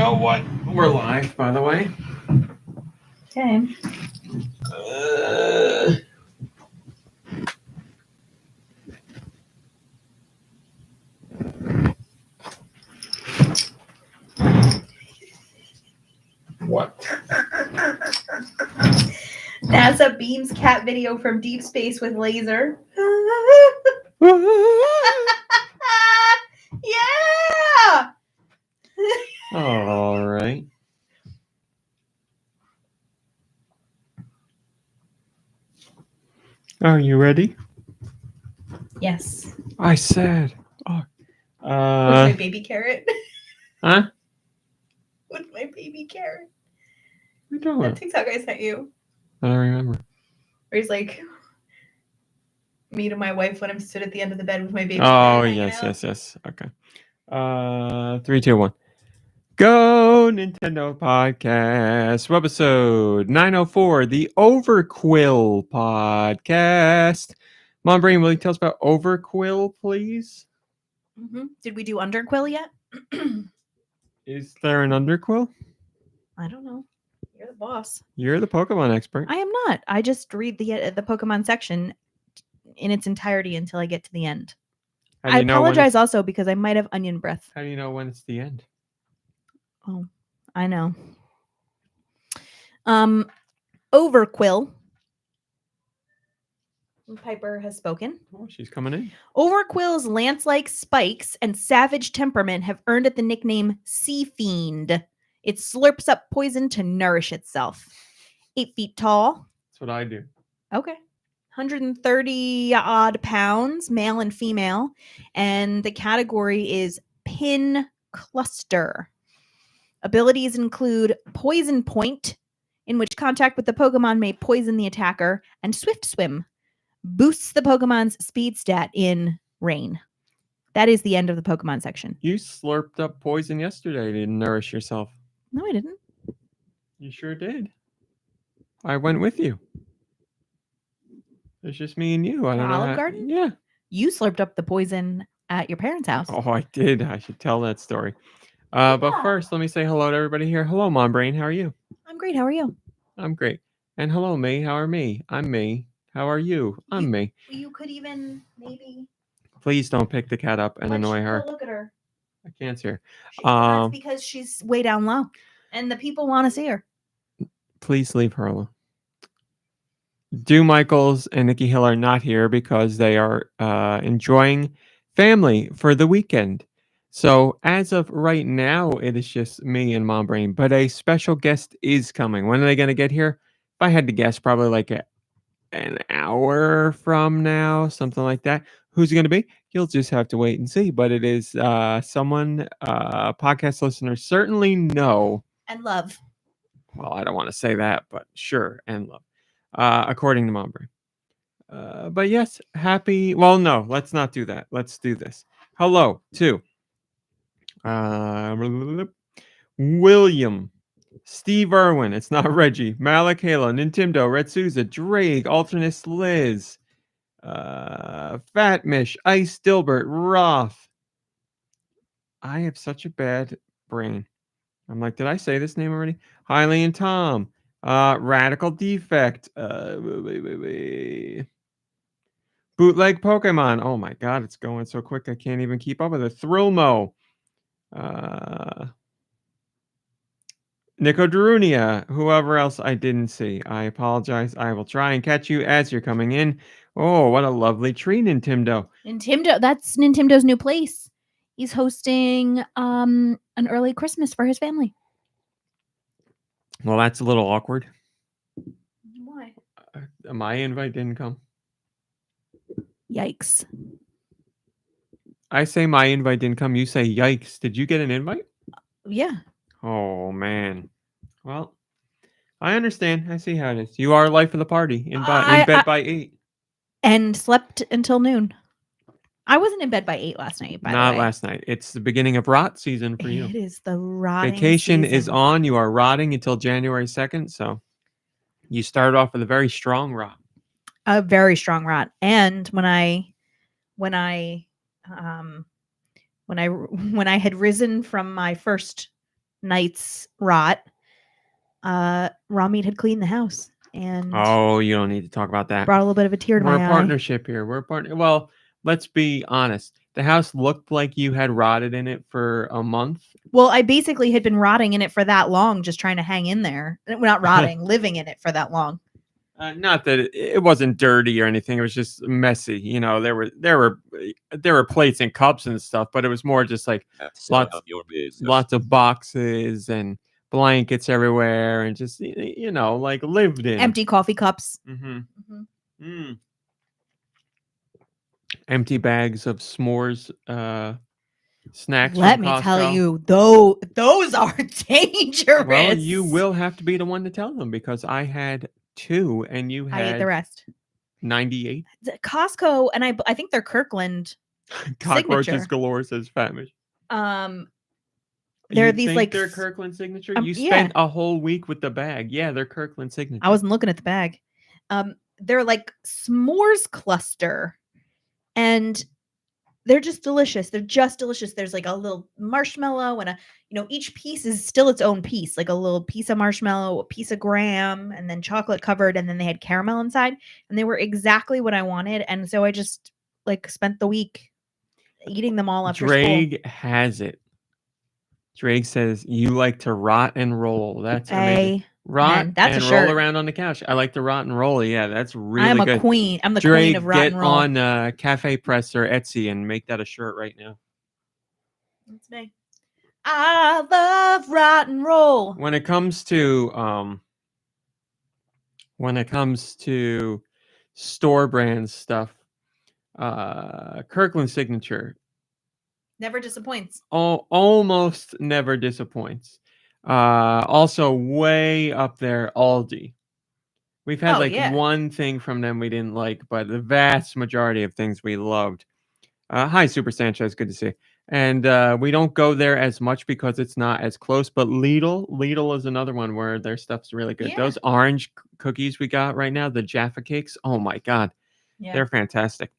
know what? We're live, by the way. Okay. What? NASA beams cat video from deep space with laser. Yeah! All right. Are you ready? Yes. I said. Oh. With my baby carrot. Huh? With my baby carrot. What are you talking That about? TikTok I sent you. I don't remember. Where he's like, me to my wife when I'm stood at the end of the bed with my baby Oh, carrot. yes. Okay. 3, 2, 1. GoNintendo podcast, episode 904, the Overqwil podcast. MomBrain, will you tell us about Overqwil, please? Mm-hmm. Did we do Underquill yet? Is there an Underquill? I don't know. You're the boss. You're the Pokemon expert. I am not. I just read the Pokemon section in its entirety until I get to the end. I apologize also because I might have onion breath. How do you know when it's the end? Oh, I know. Overqwil. Piper has spoken. Oh, she's coming in. Overqwil's lance-like spikes and savage temperament have earned it the nickname Sea Fiend. It slurps up poison to nourish itself. 8 feet tall. That's what I do. Okay. 130 odd pounds, male and female. And the category is Pin Cluster. Abilities include Poison Point, in which contact with the Pokemon may poison the attacker, and Swift Swim. Boosts the Pokemon's speed stat in Rain. That is the end of the Pokemon section. You slurped up poison yesterday to nourish yourself. No, I didn't. You sure did. I went with you. It's just me and you. I don't know. Olive Garden? Yeah. You slurped up the poison at your parents' house. Oh, I did. I should tell that story. But first, let me say hello to everybody here. Hello, MomBrain. How are you? I'm great. How are you? I'm great. And hello, me. How are me? I'm me. How are you? I'm me. You could even maybe. Please don't pick the cat up and annoy her. Look at her. I can't see her. That's because she's way down low, and the people want to see her. Please leave her alone. Do Michaels and Nikki Hill are not here because they are enjoying family for the weekend. So as of right now, it is just me and MomBrain, but a special guest is coming. When are they going to get here? If I had to guess, probably like an hour from now, something like that. Who's it going to be? You'll just have to wait and see. But it is someone podcast listeners certainly know. And love. Well, I don't want to say that, but sure, and love. According to MomBrain. But yes, happy. Well, no, let's not do that. Let's do this. Hello to William, Steve Irwin. It's not Reggie. Malakayla, Nintendo, Red Souza, Drake, Alternus Liz, Fatmish, Ice Dilbert, Roth. I have such a bad brain. I'm like, did I say this name already? Hiley and Tom. Radical Defect. Bootleg Pokemon. Oh my god, it's going so quick I can't even keep up with it. Thrillmo. Nico Darunia. Whoever else I didn't see. I apologize. I will try and catch you as you're coming in. Oh, what a lovely tree, Nintendo. That's Nintendo's new place. He's hosting an early Christmas for his family. Well, that's a little awkward. Why? My invite didn't come. Yikes. I say my invite didn't come. You say yikes. Did you get an invite? Yeah. Oh, man. Well, I understand. I see how it is. You are life of the party. In bed by 8. And slept until noon. I wasn't in bed by 8 last night, by the way. Not last night. It's the beginning of rot season for you. It is the rotting Vacation season. is on. You are rotting until January 2nd. So you started off with a very strong rot. A very strong rot. And when I had risen from my first night's rot, Ramit had cleaned the house and Oh, you don't need to talk about that. brought a little bit of a tear to We're my a eye. partnership here. We're a partner. Well, let's be honest. The house looked like you had rotted in it for a month. Well, I basically had been rotting in it for that long, just trying to hang in there. Well, not rotting, living in it for that long. Not that it wasn't dirty or anything. It was just messy. You know, there were plates and cups and stuff, but it was more just like lots of boxes and blankets everywhere, and just like lived in. Empty coffee cups. Empty bags of s'mores snacks. Let from me Costco. tell you, though, those are dangerous. Well, you will have to be the one to tell them, because I had 2 and you had I ate the rest. 98. Costco, and I think they're Kirkland. Cockroaches signature. galore, says Famish. They're You these think like they're Kirkland signature. You yeah. spent a whole week with the bag. Yeah, they're Kirkland signature. I wasn't looking at the bag. They're like s'mores cluster, and they're just delicious. They're just delicious. There's like a little marshmallow and each piece is still its own piece, like a little piece of marshmallow, a piece of graham, and then chocolate covered, and then they had caramel inside, and they were exactly what I wanted. And so I just like spent the week eating them all after Drake school. has it. Drake says you like to rot and roll. That's amazing. Rot that's and a roll shirt. around on the couch. I like to rot and roll. Yeah, that's really I'm a good. queen. I'm the Drake, queen of rot and roll. get on Cafe Press or Etsy and make that a shirt right now. That's me. I love rot and roll. When it comes to store brand stuff, Kirkland signature never disappoints. Almost never disappoints. Also way up there, Aldi. We've had one thing from them we didn't like, but the vast majority of things we loved. Hi, Super Sanchez, good to see you. And we don't go there as much because it's not as close, but Lidl is another one where their stuff's really good. Yeah. Those orange cookies we got right now, the Jaffa cakes, oh my God. Yeah. They're fantastic.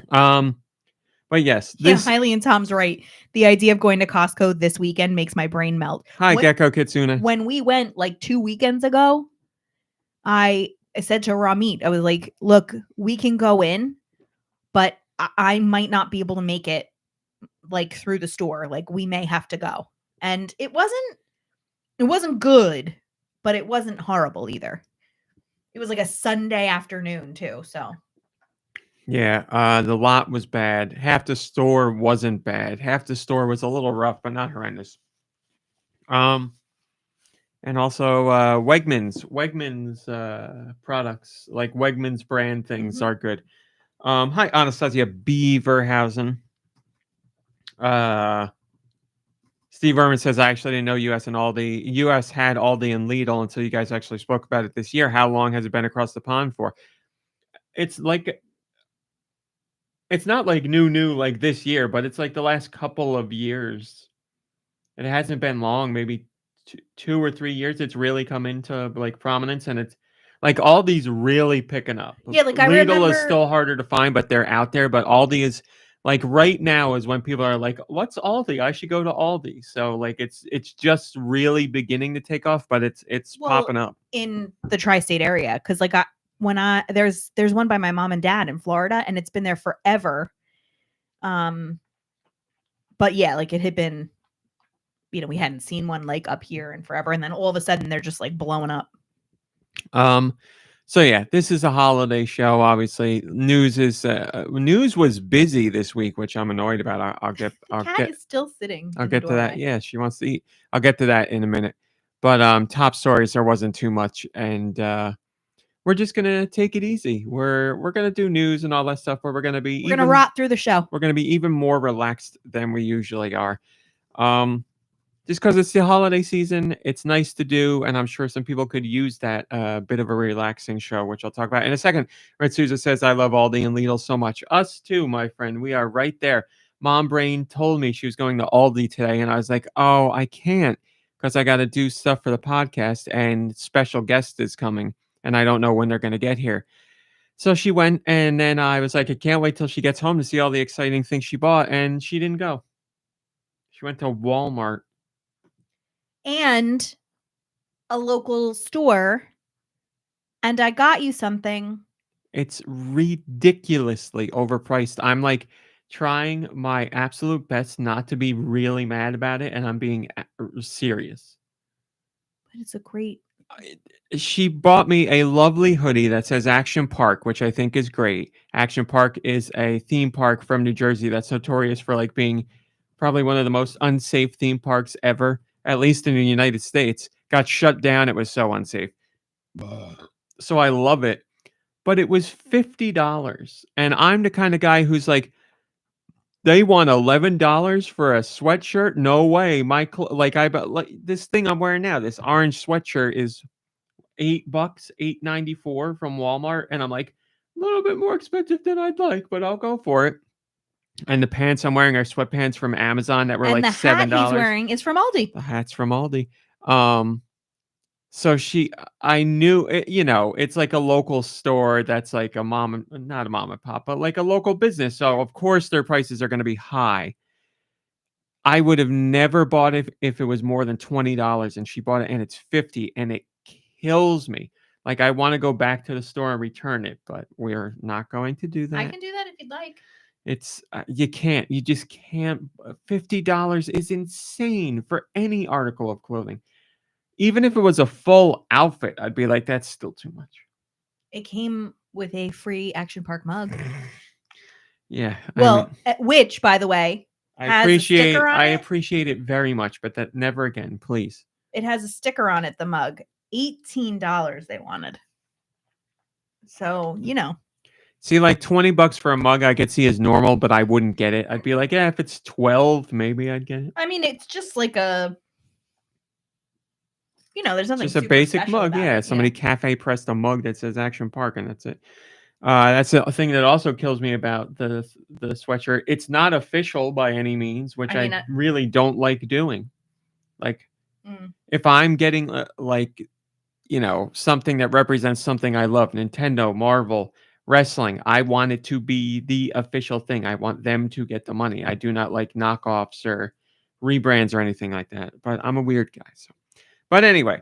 But yes, Hailey and Tom's right. The idea of going to Costco this weekend makes my brain melt. Hi, Gecko Kitsune. When we went like 2 weekends ago, I said to Ramit, I was like, look, we can go in, but I might not be able to make it like through the store. Like we may have to go. And it wasn't good, but it wasn't horrible either. It was like a Sunday afternoon too, so. Yeah, the lot was bad. Half the store wasn't bad. Half the store was a little rough, but not horrendous. And also Wegmans products, like Wegmans brand things are good. Hi, Anastasia Beaverhausen. Steve Irwin says, I actually didn't know US had Aldi and Lidl until you guys actually spoke about it this year. How long has it been across the pond for? It's not like new like this year, but it's like the last couple of years. It hasn't been long, maybe 2 or 3 years. It's really come into like prominence, and it's like Aldi's really picking up. Yeah, like Lidl is still harder to find, but they're out there. But Aldi is like right now is when people are like, "What's Aldi? I should go to Aldi." So like it's just really beginning to take off, but it's popping up in the tri-state area because like there's one by my mom and dad in Florida, and it's been there forever. But yeah, like it had been, we hadn't seen one like up here in forever, and then all of a sudden they're just like blowing up. So yeah, this is a holiday show. Obviously, news was busy this week, which I'm annoyed about. Cat is still sitting. I'll get to that. Yeah, she wants to eat. I'll get to that in a minute. But top stories, there wasn't too much, and we're just gonna take it easy. We're gonna do news and all that stuff, but we're gonna rot through the show. We're gonna be even more relaxed than we usually are. Just because it's the holiday season, it's nice to do, and I'm sure some people could use that bit of a relaxing show, which I'll talk about in a second. Red Souza says, I love Aldi and Lidl so much. Us too, my friend. We are right there. MomBrain told me she was going to Aldi today, and I was like, oh, I can't because I got to do stuff for the podcast, and special guest is coming, and I don't know when they're going to get here. So she went, and then I was like, I can't wait till she gets home to see all the exciting things she bought, and she didn't go. She went to Walmart. and a local store, and I got you something. It's ridiculously overpriced. I'm like trying my absolute best not to be really mad about it, and I'm being serious. But it's a great. She bought me a lovely hoodie that says Action Park, which I think is great. Action Park is a theme park from New Jersey that's notorious for like being probably one of the most unsafe theme parks ever, at least in the United States. Got shut down. It was so unsafe. So I love it. But it was $50. And I'm the kind of guy who's like, they want $11 for a sweatshirt? No way. Like this thing I'm wearing now, this orange sweatshirt is $8, $8.94 from Walmart. And I'm like, a little bit more expensive than I'd like, but I'll go for it. And the pants I'm wearing are sweatpants from Amazon that were And like the hat $7. he's wearing is from Aldi. The hat's from Aldi. So I knew it, it's like a local store that's like not a mom and pop, but like a local business. So of course their prices are going to be high. I would have never bought it if it was more than $20, and she bought it and it's 50, and it kills me. Like I want to go back to the store and return it, but we're not going to do that. I can do that if you'd like. It's you just can't. $50 is insane for any article of clothing. Even if it was a full outfit, I'd be like, that's still too much. It came with a free Action Park mug. Yeah. Well, which, by the way, I appreciate it very much, but that never again, please. It has a sticker on it, the mug. $18 they wanted. So, See, like $20 for a mug I could see as normal, but I wouldn't get it. I'd be like, yeah, if it's 12, maybe I'd get it. I mean, it's just like a there's nothing just a basic mug. Yeah, somebody cafe pressed a mug that says Action Park, and that's it. That's the thing that also kills me about the sweatshirt. It's not official by any means, which I really don't like doing. Like, if I'm getting something that represents something I love, Nintendo, Marvel, wrestling, I want it to be the official thing. I want them to get the money. I do not like knockoffs or rebrands or anything like that. But I'm a weird guy, so. But anyway,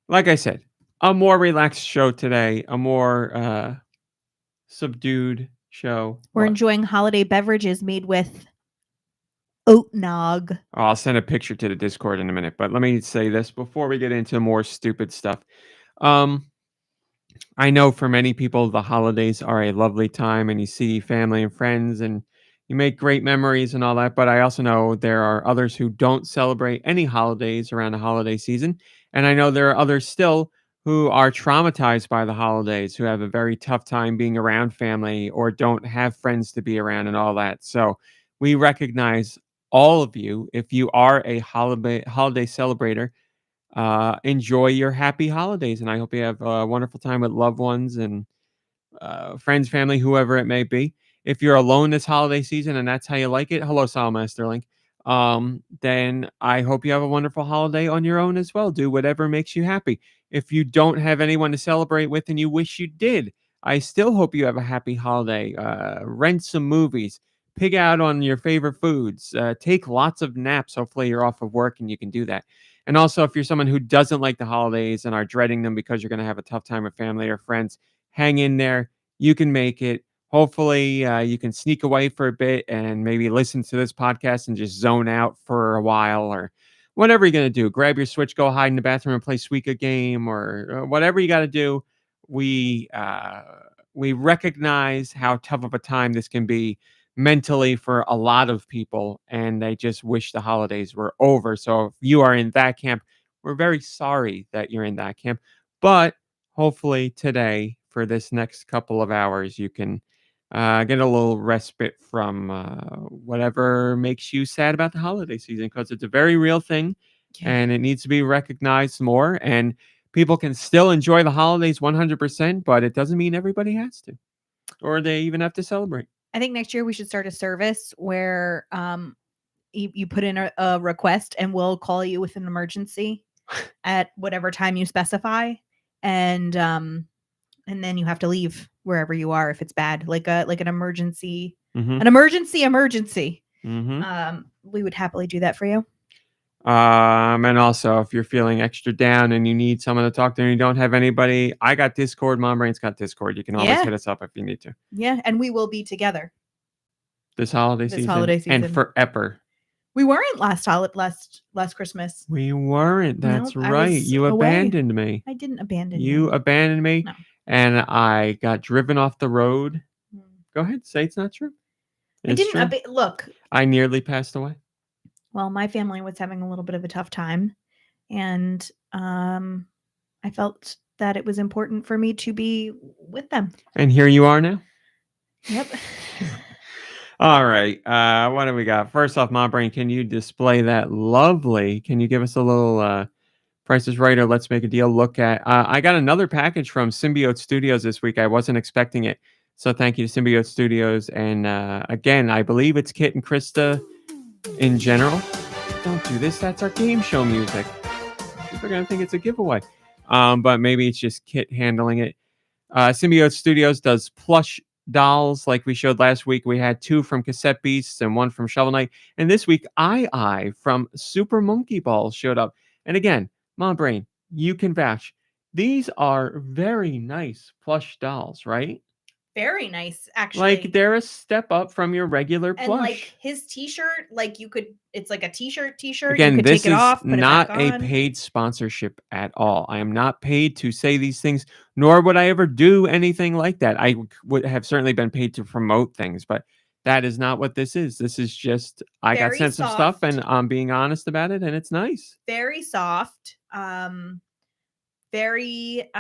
like I said, a more relaxed show today, a more subdued show. We're enjoying holiday beverages made with oat nog. I'll send a picture to the Discord in a minute, but let me say this before we get into more stupid stuff. I know for many people, the holidays are a lovely time and you see family and friends and you make great memories and all that. But I also know there are others who don't celebrate any holidays around the holiday season. And I know there are others still who are traumatized by the holidays, who have a very tough time being around family or don't have friends to be around and all that. So we recognize all of you. If you are a holiday celebrator, enjoy your happy holidays, and I hope you have a wonderful time with loved ones and friends, family, whoever it may be. If you're alone this holiday season and that's how you like it, hello, Salamaster Link. Then I hope you have a wonderful holiday on your own as well. Do whatever makes you happy. If you don't have anyone to celebrate with and you wish you did, I still hope you have a happy holiday. Rent some movies, pig out on your favorite foods, take lots of naps. Hopefully you're off of work and you can do that. And also, if you're someone who doesn't like the holidays and are dreading them because you're going to have a tough time with family or friends, hang in there. You can make it. Hopefully, you can sneak away for a bit and maybe listen to this podcast and just zone out for a while or whatever you're going to do. Grab your Switch, go hide in the bathroom and play Suika game or whatever you got to do. We recognize how tough of a time this can be mentally for a lot of people, and they just wish the holidays were over. So if you are in that camp, we're very sorry that you're in that camp. But hopefully today, for this next couple of hours, you can get a little respite from whatever makes you sad about the holiday season, because it's a very real thing and it needs to be recognized more. And people can still enjoy the holidays 100%, but it doesn't mean everybody has to, or they even have to celebrate. I think next year we should start a service where you put in a request and we'll call you with an emergency at whatever time you specify, and then you have to leave wherever you are if it's bad, like an emergency, Mm-hmm. an emergency. Mm-hmm. We would happily do that for you. And also, if you're feeling extra down and you need someone to talk to and you don't have anybody, I got Discord. MomBrain's got Discord. You can always Yeah. hit us up if you need to. Yeah, and we will be together This holiday this season holiday season. and forever. We weren't last Christmas. We weren't. That's Nope, I right. was You away. abandoned me. I didn't abandon You abandoned me. No. And I got driven off the road. Mm. Go ahead. Say it's not true. I didn't look. I nearly passed away. Well, my family was having a little bit of a tough time, and I felt that it was important for me to be with them. And here you are now. Yep. All right. What do we got? First off, MomBrain, can you display that lovely? Can you give us a little Price is Right or Let's Make a Deal look at? I got another package from Symbiote Studios this week. I wasn't expecting it. So thank you to Symbiote Studios. And again, I believe it's Kit and Krista in general. Don't do this. That's our game show music. People are going to think it's a giveaway. But maybe it's just Kit handling it. Symbiote Studios does plush dolls like we showed last week. We had 2 from Cassette Beasts and 1 from Shovel Knight. And this week, I from Super Monkey Balls showed up. And again, MomBrain, you can vouch. These are very nice plush dolls, right? Very nice, actually. Like they're a step up from your regular plush. And like his t-shirt, like it's like a t-shirt. Again, you could this take it off, is put not it back a on. paid sponsorship at all. I am not paid to say these things, nor would I ever do anything like that. I would have certainly been paid to promote things, but that is not what this is. This is just I got Very sent some stuff and soft. I'm being honest about it, and it's nice. Very soft. Very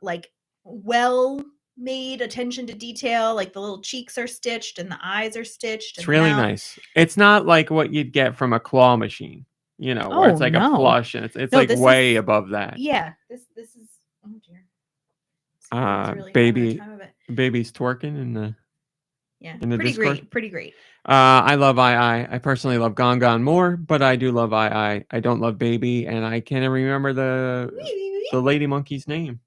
like well made, attention to detail. Like the little cheeks are stitched and the eyes are stitched. It's really nice. It's not like what you'd get from a claw machine, where it's like a plush and it's No, like this way is- above that. Yeah, this is. Oh dear. It's really baby, having a time of it. baby's twerking in the in the pretty Discord. great. Pretty great. I love I. I personally love Gone Gone more, but I do love I. I don't love Baby, and I can't remember the lady monkey's name.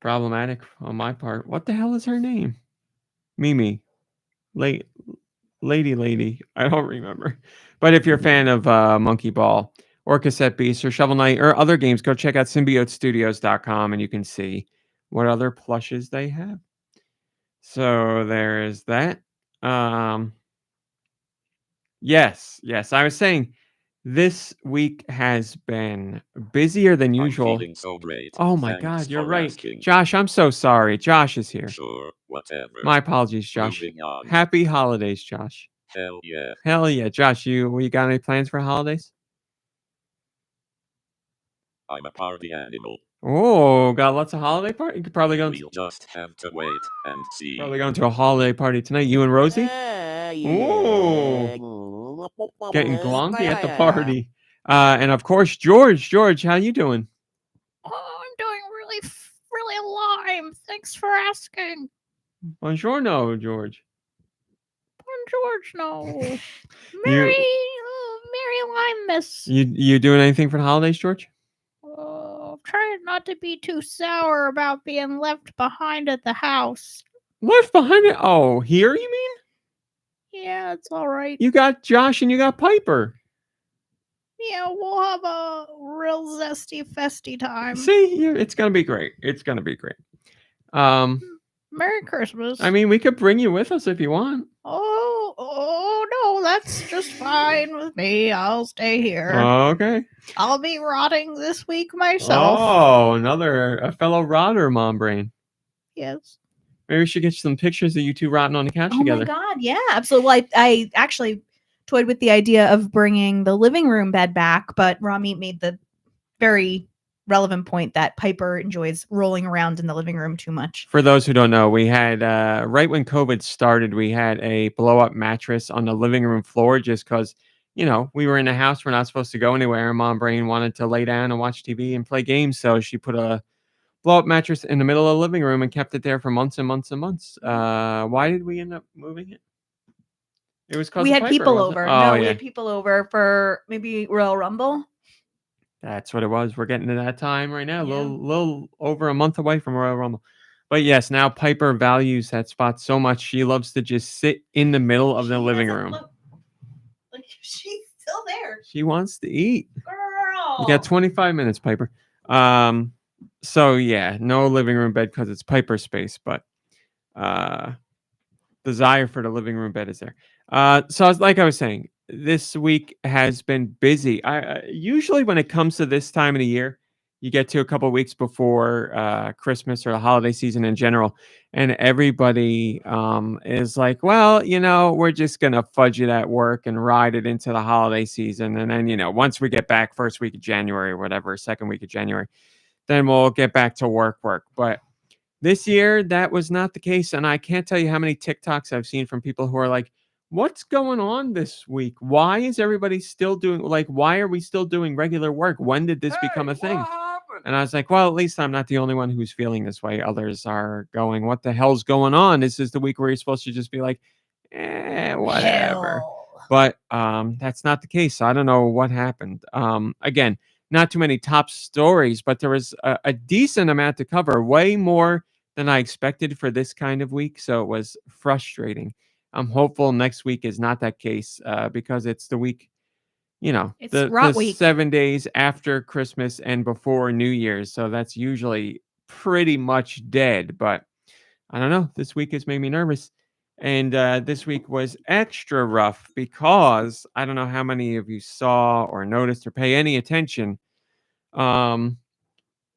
Problematic on my part. What the hell is her name? Mimi. Lady. I don't remember. But if you're a fan of Monkey Ball or Cassette Beasts or Shovel Knight or other games, go check out symbiotestudios.com and you can see what other plushes they have. So there is that. Yes. I was saying this week has been busier than usual. I'm feeling so great. Oh my Thanks God, you're for right. asking. Josh, I'm so sorry. Josh is here. Sure, whatever. My apologies, Josh. Moving on. Happy holidays, Josh. Hell yeah. Hell yeah. Josh, you got any plans for holidays? I'm a party animal. Oh, got lots of holiday party. You could probably go. We'll just have to wait and see. Probably going to a holiday party tonight. You and Rosie? Ooh. Getting glonky at the party. And of course, George, how you doing? Oh, I'm doing really alive. Thanks for asking. Buongiorno, George. George, no. Merry Limemas. You doing anything for the holidays, George? Trying not to be too sour about being left behind at the house. Left behind it? Oh, here you mean? Yeah, it's all right. You got Josh and you got Piper. Yeah, we'll have a real zesty festy time. See, it's gonna be great. It's gonna be great. Merry Christmas. I mean, we could bring you with us if you want. Oh no, that's just fine with me. I'll stay here. Okay. I'll be rotting this week myself. Oh, a fellow rotter, MomBrain. Yes. Maybe we should get some pictures of you two rotting on the couch together. Oh my God, yeah, absolutely. Well, I actually toyed with the idea of bringing the living room bed back, but Raw Meat made the very relevant point that Piper enjoys rolling around in the living room too much. For those who don't know, we had right when COVID started, we had a blow-up mattress on the living room floor just because, we were in a house, we're not supposed to go anywhere. MomBrain wanted to lay down and watch TV and play games, so she put a blow-up mattress in the middle of the living room and kept it there for months and months and months. Why did we end up moving it? It was because we had Piper, people wasn't over. it? Oh, we yeah. had people over for maybe Royal Rumble. That's what it was. We're getting to that time right now. Yeah. A little over a month away from Royal Rumble. But yes, now Piper values that spot so much. She loves to just sit in the middle of the living room. Like she still there. She wants to eat. Girl. You got 25 minutes, Piper. So yeah, no living room bed because it's Piper space, but desire for the living room bed is there. So like I was saying, this week has been busy. I usually when it comes to this time of the year, you get to a couple weeks before Christmas or the holiday season in general, and everybody is like, well, we're just gonna fudge it at work and ride it into the holiday season, and then once we get back first week of January or whatever, second week of January, then we'll get back to work. But this year, that was not the case, and I can't tell you how many TikToks I've seen from people who are like, "What's going on this week? Why is everybody still doing why are we still doing regular work? When did this become a thing?" And I was like, "Well, at least I'm not the only one who's feeling this way. Others are going, what the hell's going on? This is the week where you're supposed to just be like, whatever." Hell. But that's not the case. So I don't know what happened. Again, not too many top stories, but there was a decent amount to cover, way more than I expected for this kind of week. So it was frustrating. I'm hopeful next week is not that case because it's the week, It's the rot week. 7 days after Christmas and before New Year's. So that's usually pretty much dead. But I don't know. This week has made me nervous. And this week was extra rough because I don't know how many of you saw or noticed or pay any attention.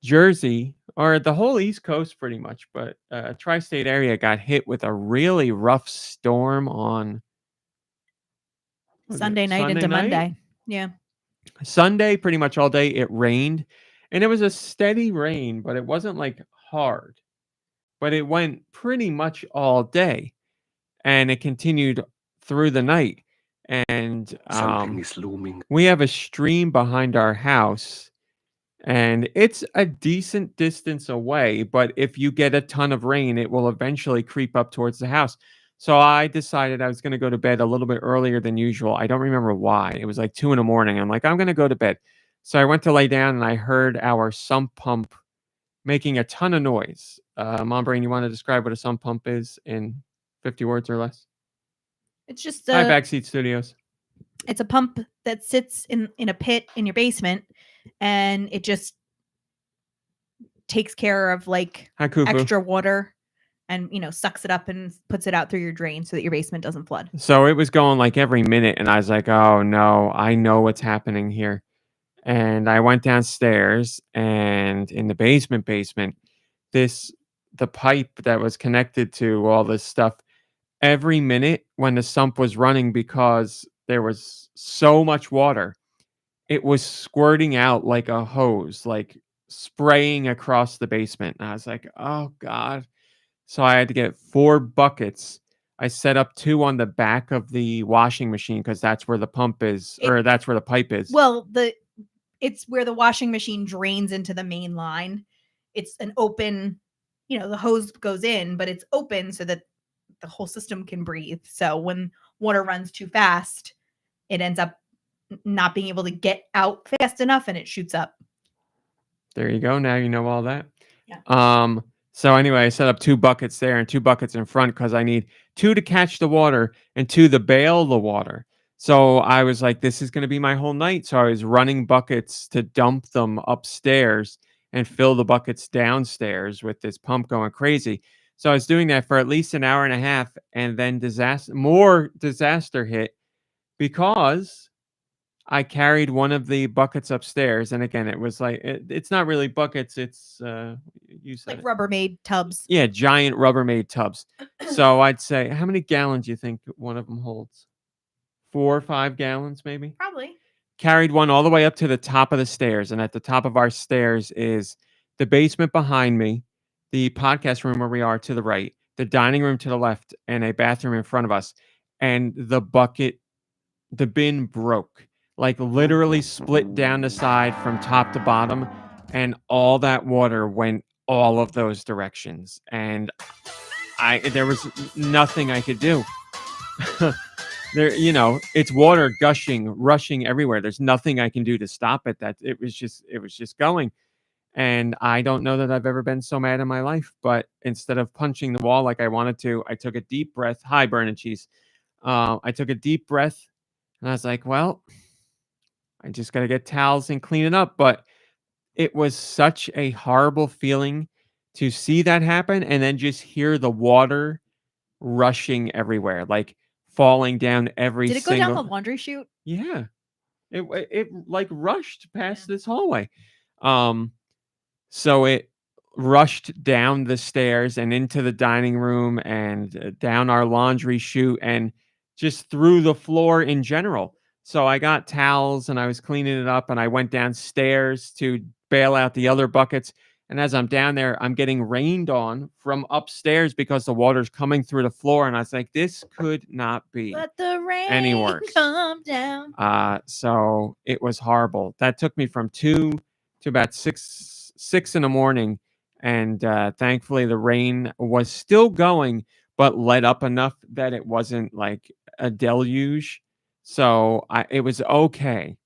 Jersey, or the whole East Coast pretty much, but tri-state area got hit with a really rough storm on Sunday night into Monday. Yeah. Sunday, pretty much all day, it rained. And it was a steady rain, but it wasn't like hard. But it went pretty much all day. And it continued through the night. And Something is looming. we have a stream behind our house. And it's a decent distance away, but if you get a ton of rain, it will eventually creep up towards the house. So I decided I was going to go to bed a little bit earlier than usual. I don't remember why. It was like 2 a.m. I'm like, I'm going to go to bed. So I went to lay down and I heard our sump pump making a ton of noise. MomBrain, you want to describe what a sump pump is in 50 words or less? It's just Hi, Backseat Studios. It's a pump that sits in a pit in your basement, and it just takes care of like Hi, Kufu. extra water and sucks it up and puts it out through your drain so that your basement doesn't flood. So it was going like every minute, and I was like, oh no, I know what's happening here. And I went downstairs, and in the basement, the pipe that was connected to all this stuff, every minute when the sump was running, because there was so much water, it was squirting out like a hose, like spraying across the basement. And I was like, oh God. So I had to get 4 buckets. I set up 2 on the back of the washing machine because that's where the pump is, or that's where the pipe is. Well, it's where the washing machine drains into the main line. It's an open, the hose goes in, but it's open so that the whole system can breathe. So when water runs too fast, it ends up not being able to get out fast enough and it shoots up. There you go. Now you know all that. Yeah. So anyway, I set up 2 buckets there and 2 buckets in front because I need 2 to catch the water and 2 to bail the water. So I was like, this is going to be my whole night. So I was running buckets to dump them upstairs and fill the buckets downstairs with this pump going crazy. So I was doing that for at least an hour and a half, and then more disaster hit because I carried one of the buckets upstairs. And again, it was like, it's not really buckets. It's, you said Like it. Rubbermaid tubs. Yeah, giant Rubbermaid tubs. So I'd say, how many gallons do you think one of them holds? 4 or 5 gallons, maybe? Probably. Carried one all the way up to the top of the stairs. And at the top of our stairs is the basement behind me, the podcast room where we are to the right, the dining room to the left, and a bathroom in front of us. And the bin broke. Like literally split down the side from top to bottom, and all that water went all of those directions, and there was nothing I could do. It's water rushing everywhere. There's nothing I can do to stop it. That it was just going. And I don't know that I've ever been so mad in my life, but instead of punching the wall like I wanted to, I took a deep breath. Hi, Burn and Cheese. I took a deep breath, and I was like, well, I just got to get towels and clean it up. But it was such a horrible feeling to see that happen and then just hear the water rushing everywhere, like falling down every Did it go down single. the laundry chute? Yeah, it like rushed past this hallway. Um, so it rushed down the stairs and into the dining room and down our laundry chute and just through the floor in general. So I got towels and I was cleaning it up and I went downstairs to bail out the other buckets. And as I'm down there, I'm getting rained on from upstairs because the water's coming through the floor. And I was like, this could not be Let the rain any worse. come down. So it was horrible. That took me from 2 to about 6 in the morning. And thankfully the rain was still going, but let up enough that it wasn't like a deluge. So it was okay.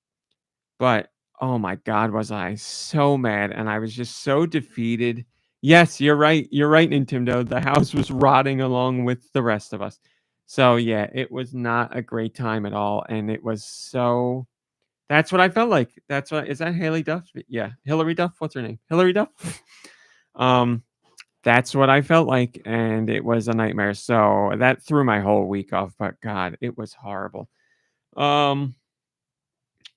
But oh my God, was I so mad. And I was just so defeated. Yes, you're right. You're right, Nintendo. The house was rotting along with the rest of us. So yeah, it was not a great time at all. And it was so. That's what I felt like. That's what is that Haley Duff? Yeah, Hillary Duff. What's her name? Hillary Duff. That's what I felt like, and it was a nightmare. So that threw my whole week off. But God, it was horrible.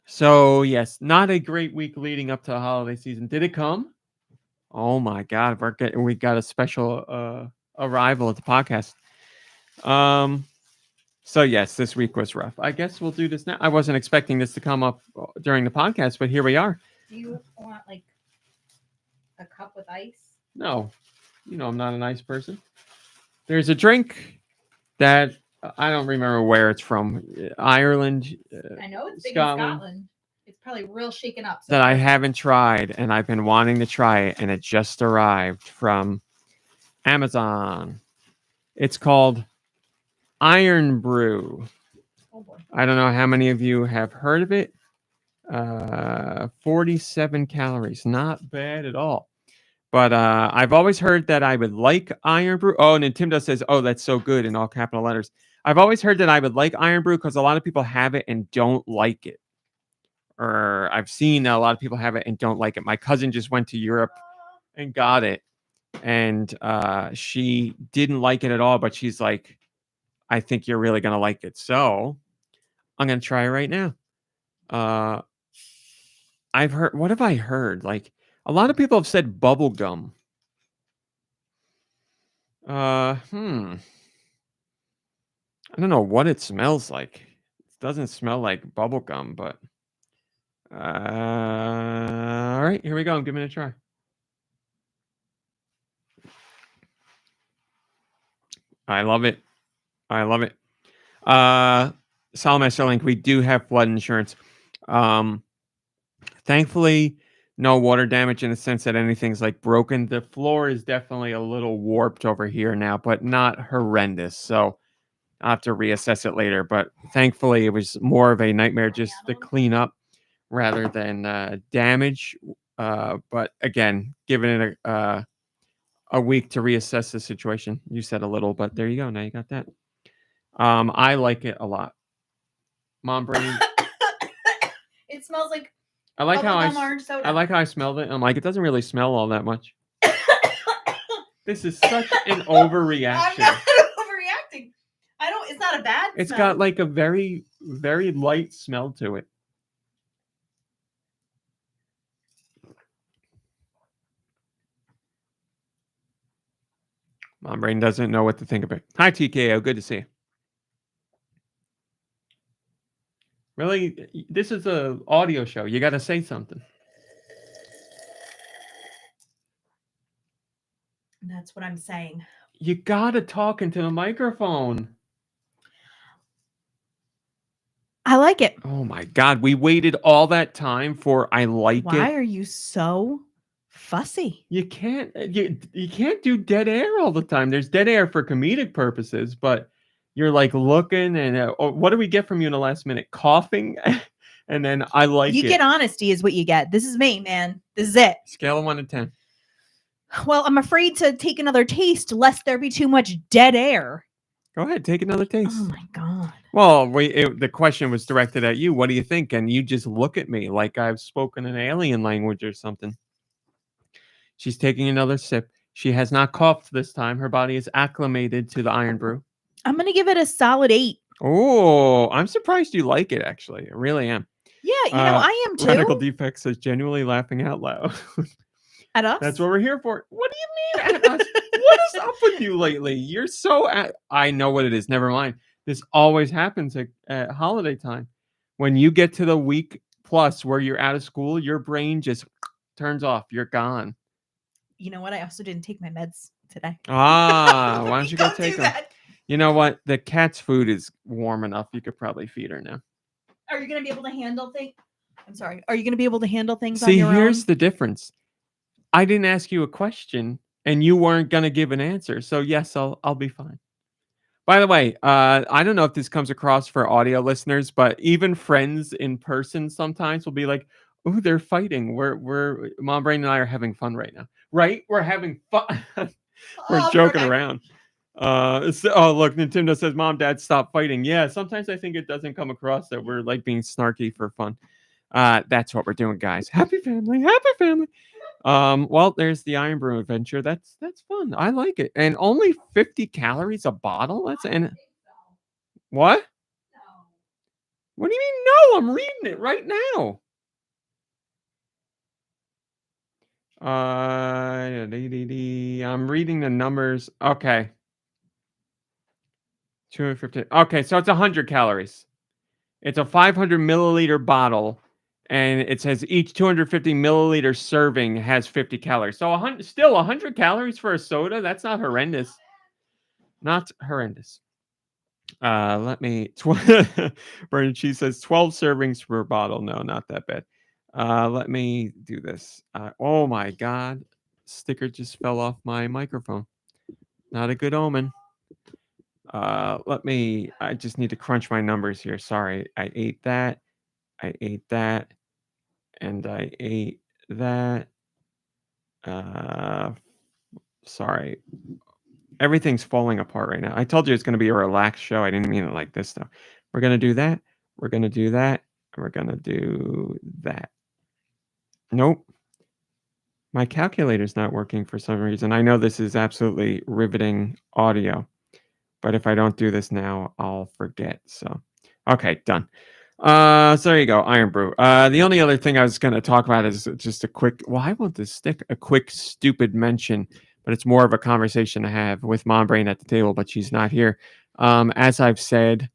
So yes, not a great week leading up to the holiday season. Did it come? Oh my God, we got a special arrival at the podcast. So yes, this week was rough. I guess we'll do this now. I wasn't expecting this to come up during the podcast, but here we are. Do you want like a cup with ice? No, I'm not a nice person. There's a drink that I don't remember where it's from. Ireland. I know it's big Scotland. in Scotland. It's probably real shaken up. That I haven't tried, and I've been wanting to try it, and it just arrived from Amazon. It's called Irn-Bru. Oh boy. I don't know how many of you have heard of it. 47 calories, not bad at all. But I've always heard that I would like Irn-Bru. Oh, Nintendo says, "Oh, that's so good," in all capital letters. I've always heard that I would like Irn-Bru because a lot of people have it and don't like it. Or I've seen a lot of people have it and don't like it. My cousin just went to Europe and got it, and she didn't like it at all. But she's like, "I think you're really gonna like it." So I'm gonna try it right now. I've heard. What have I heard? Like a lot of people have said bubble gum. I don't know what it smells like. It doesn't smell like bubble gum, but all right, here we go. I'm giving it a try. I love it. Salamaster Link, we do have flood insurance. Thankfully, no water damage in the sense that anything's like broken. The floor is definitely a little warped over here now, but not horrendous. So I'll have to reassess it later. But thankfully, it was more of a nightmare just to clean up rather than damage. But again, giving it a week to reassess the situation. You said a little, but there you go. Now you got that. I like it a lot. MomBrain. It smells like I like how orange soda. I like how I smelled it. I'm like, it doesn't really smell all that much. This is such an overreaction. I'm not overreacting. It's not a bad It's smell. got like a very, very light smell to it. MomBrain doesn't know what to think of it. Hi, TKO. Good to see you. Really? This is an audio show. You got to say something. That's what I'm saying. You got to talk into the microphone. I like it. Oh my God. We waited all that time for I like it. Why are you so fussy? You can't do dead air all the time. There's dead air for comedic purposes, but you're like looking and what do we get from you in the last minute? Coughing, and then I like you it. Get honesty is what you get. This is me, man. This is it. Scale of 1 to 10. Well, I'm afraid to take another taste lest there be too much dead air. Go ahead, take another taste. Oh my God. Well, the question was directed at you. What do you think? And you just look at me like I've spoken an alien language or something. She's taking another sip. She has not coughed this time. Her body is acclimated to the Irn-Bru. I'm gonna give it a solid 8. Oh, I'm surprised you like it, actually. I really am. Yeah, I am too. Radical Defect says genuinely laughing out loud. At us? That's what we're here for. What do you mean at us? What is up with you lately? You're so I know what it is. Never mind. This always happens at holiday time. When you get to the week plus where you're out of school, your brain just turns off. You're gone. You know what? I also didn't take my meds today. Ah, why don't you go Don't take do them? that. You know what? The cat's food is warm enough. You could probably feed her now. Are you gonna be able to handle things? I'm sorry. Are you gonna be able to handle things on See, your here's own? the difference. I didn't ask you a question, and you weren't gonna give an answer. So yes, I'll be fine. By the way, I don't know if this comes across for audio listeners, but even friends in person sometimes will be like, "Oh, they're fighting. We're MomBrain and I are having fun right now, right? We're having fun. We're joking around." Oh, look, Nintendo says, "Mom, Dad, stop fighting." Yeah, sometimes I think it doesn't come across that we're like being snarky for fun. That's what we're doing, guys. Happy family, happy family. Well, there's the Irn-Bru adventure. That's fun. I like it. And only 50 calories a bottle? That's what? What do you mean no? I'm reading it right now. I'm reading the numbers. Okay. 250. Okay, so it's 100 calories. It's a 500 milliliter bottle, and it says each 250 milliliter serving has 50 calories. So still 100 calories for a soda. That's not horrendous. Not horrendous. Let me. Bernard Cheese says 12 servings per bottle. No, not that bad. Let me do this. Oh my God, sticker just fell off my microphone. Not a good omen. I just need to crunch my numbers here. Sorry, I ate that. I ate that. And I ate that. Sorry. Everything's falling apart right now. I told you it's going to be a relaxed show. I didn't mean it like this, though. We're going to do that. We're going to do that. And we're going to do that. Nope. My calculator's not working for some reason. I know this is absolutely riveting audio, but if I don't do this now, I'll forget. So, okay, done. So there you go, Irn-Bru. The only other thing I was going to talk about is just a quick. Well, I want to stick a quick stupid mention, but it's more of a conversation to have with MomBrain at the table, but she's not here. As I've said,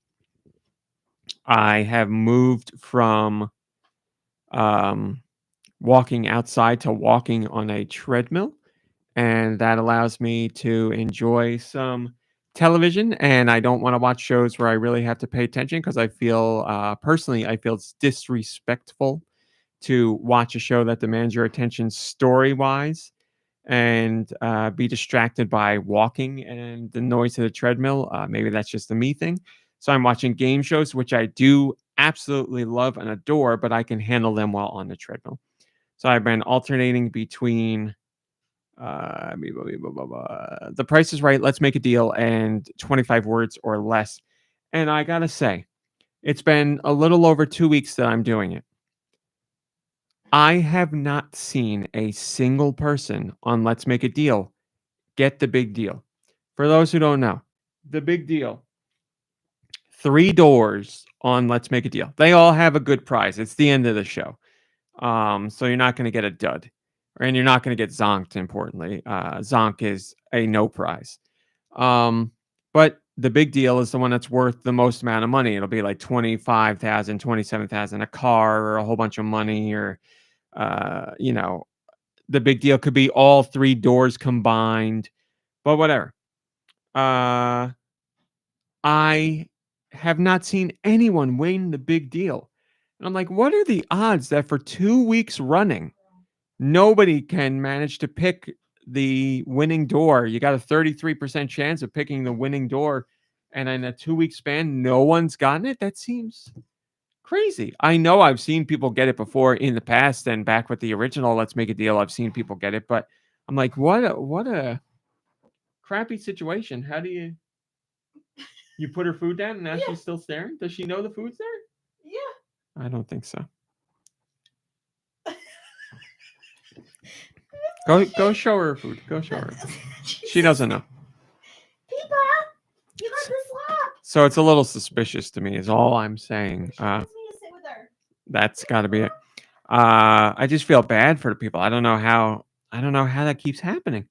I have moved from walking outside to walking on a treadmill, and that allows me to enjoy some television, and I don't want to watch shows where I really have to pay attention because I feel personally I feel it's disrespectful to watch a show that demands your attention story wise and be distracted by walking and the noise of the treadmill. Maybe that's just a me thing. So I'm watching game shows, which I do absolutely love and adore, but I can handle them while on the treadmill. So I've been alternating between The Price is Right, Let's Make a Deal, and 25 words or less. And I gotta say, it's been a little over 2 weeks that I'm doing it. I have not seen a single person on Let's Make a Deal get the big deal. For those who don't know, the big deal. 3 doors on Let's Make a Deal. They all have a good prize. It's the end of the show. So you're not going to get a dud. And you're not going to get zonked, importantly. Zonk is a no prize. But the big deal is the one that's worth the most amount of money. It'll be like 25,000, 27,000, a car or a whole bunch of money, or the big deal could be all 3 doors combined, but whatever. I have not seen anyone win the big deal. And I'm like, what are the odds that for 2 weeks running, nobody can manage to pick the winning door? You got a 33% chance of picking the winning door, and in a 2-week span, no one's gotten it? That seems crazy. I know I've seen people get it before in the past, and back with the original Let's Make a Deal, I've seen people get it, but I'm like, what a crappy situation. How do you You put her food down and now Yeah. she's still staring? Does she know the food's there? Yeah. I don't think so. Go show her food. Go show her. She doesn't know. Peepa, you got the slap. So it's a little suspicious to me is all I'm saying. She wants me to sit with her. That's got to be it. I just feel bad for the people. I don't know how that keeps happening.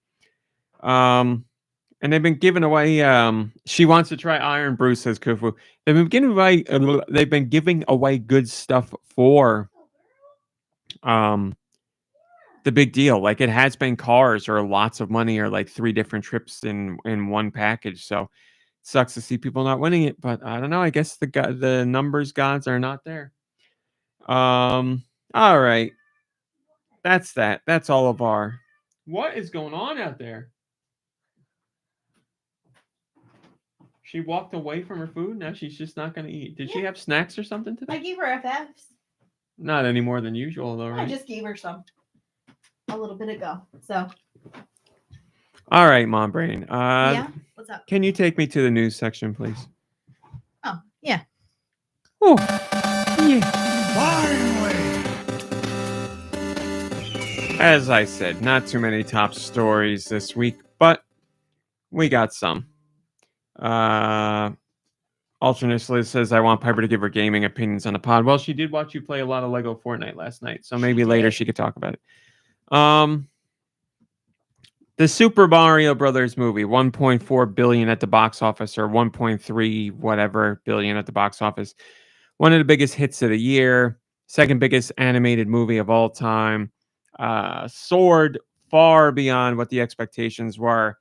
And they've been giving away. She wants to try Irn-Bru, says Kufu. They've been giving away good stuff for the big deal. Like it has been cars or lots of money or like 3 different trips in one package. So it sucks to see people not winning it, but I don't know. I guess the numbers gods are not there. All right. That's that. That's all of our. What is going on out there? She walked away from her food. Now she's just not going to eat. Did she have snacks or something today? I gave her FFs. Not any more than usual, though, right? I just gave her some a little bit ago. So. All right, MomBrain. Yeah. What's up? Can you take me to the news section, please? Oh, yeah. Oh, yeah. Finally! As I said, not too many top stories this week, but we got some. Alternate Liz says, I want Piper to give her gaming opinions on the pod. Well, she did watch you play a lot of Lego Fortnite last night, so maybe later she could talk about it. The Super Mario Brothers movie, 1.4 billion at the box office, or 1.3 whatever billion at the box office. One of the biggest hits of the year, second biggest animated movie of all time. Soared far beyond what the expectations were.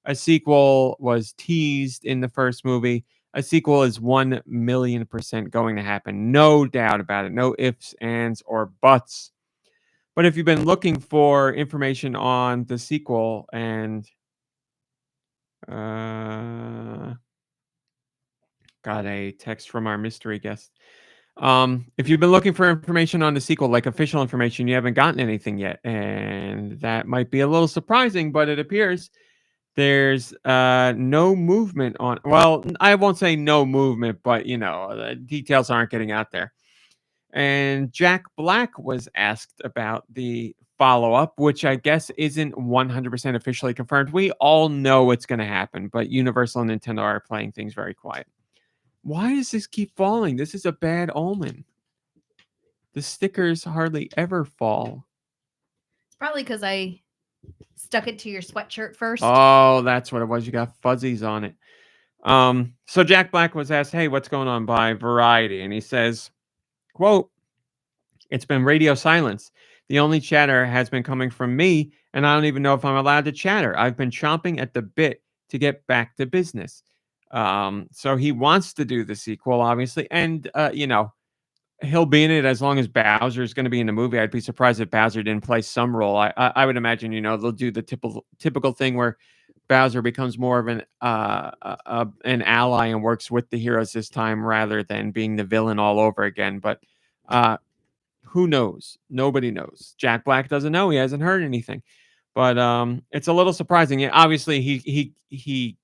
A sequel was teased in the first movie. A sequel is 1,000,000% going to happen. No doubt about it. No ifs, ands, or buts. But if you've been looking for information on the sequel and got a text from our mystery guest. If you've been looking for information on the sequel, like official information, you haven't gotten anything yet. And that might be a little surprising, but it appears there's no movement on. Well, I won't say no movement, but the details aren't getting out there. And Jack Black was asked about the follow-up, which I guess isn't 100% officially confirmed. We all know it's going to happen, but Universal and Nintendo are playing things very quiet. Why does this keep falling? This is a bad omen. The stickers hardly ever fall. It's probably because I stuck it to your sweatshirt first. Oh, that's what it was. You got fuzzies on it. So Jack Black was asked, hey, what's going on by Variety? And he says, quote, it's been radio silence. The only chatter has been coming from me, and I don't even know if I'm allowed to chatter. I've been chomping at the bit to get back to business. So he wants to do the sequel, obviously, and he'll be in it as long as Bowser is going to be in the movie. I'd be surprised if Bowser didn't play some role. I would imagine, they'll do the typical thing where Bowser becomes more of an ally and works with the heroes this time rather than being the villain all over again. But who knows? Nobody knows. Jack Black doesn't know. He hasn't heard anything. But it's a little surprising. Obviously, he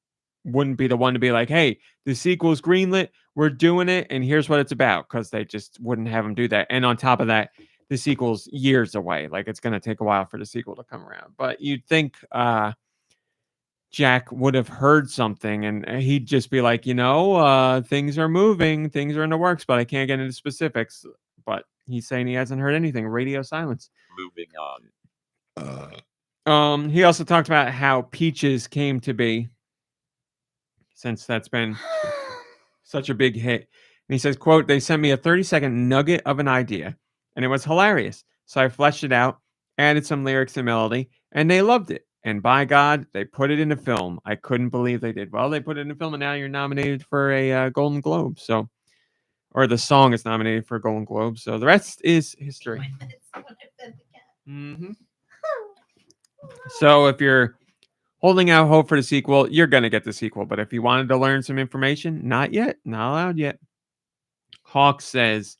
wouldn't be the one to be like, hey, the sequel's greenlit. We're doing it. And here's what it's about. Because they just wouldn't have him do that. And on top of that, the sequel's years away. Like, it's going to take a while for the sequel to come around. But you'd think Jack would have heard something and he'd just be like, things are moving. Things are in the works. But I can't get into specifics. But he's saying he hasn't heard anything. Radio silence. Moving on. He also talked about how Peaches came to be, since that's been such a big hit. And he says, quote, they sent me a 30-second nugget of an idea, and it was hilarious. So I fleshed it out, added some lyrics and melody, and they loved it. And by God, they put it in a film. I couldn't believe they did. Well, they put it in a film, and now you're nominated for a Golden Globe. So, or the song is nominated for a Golden Globe. So the rest is history. Mm-hmm. So if you're holding out hope for the sequel, you're going to get the sequel. But if you wanted to learn some information, not yet. Not allowed yet. Hawk says,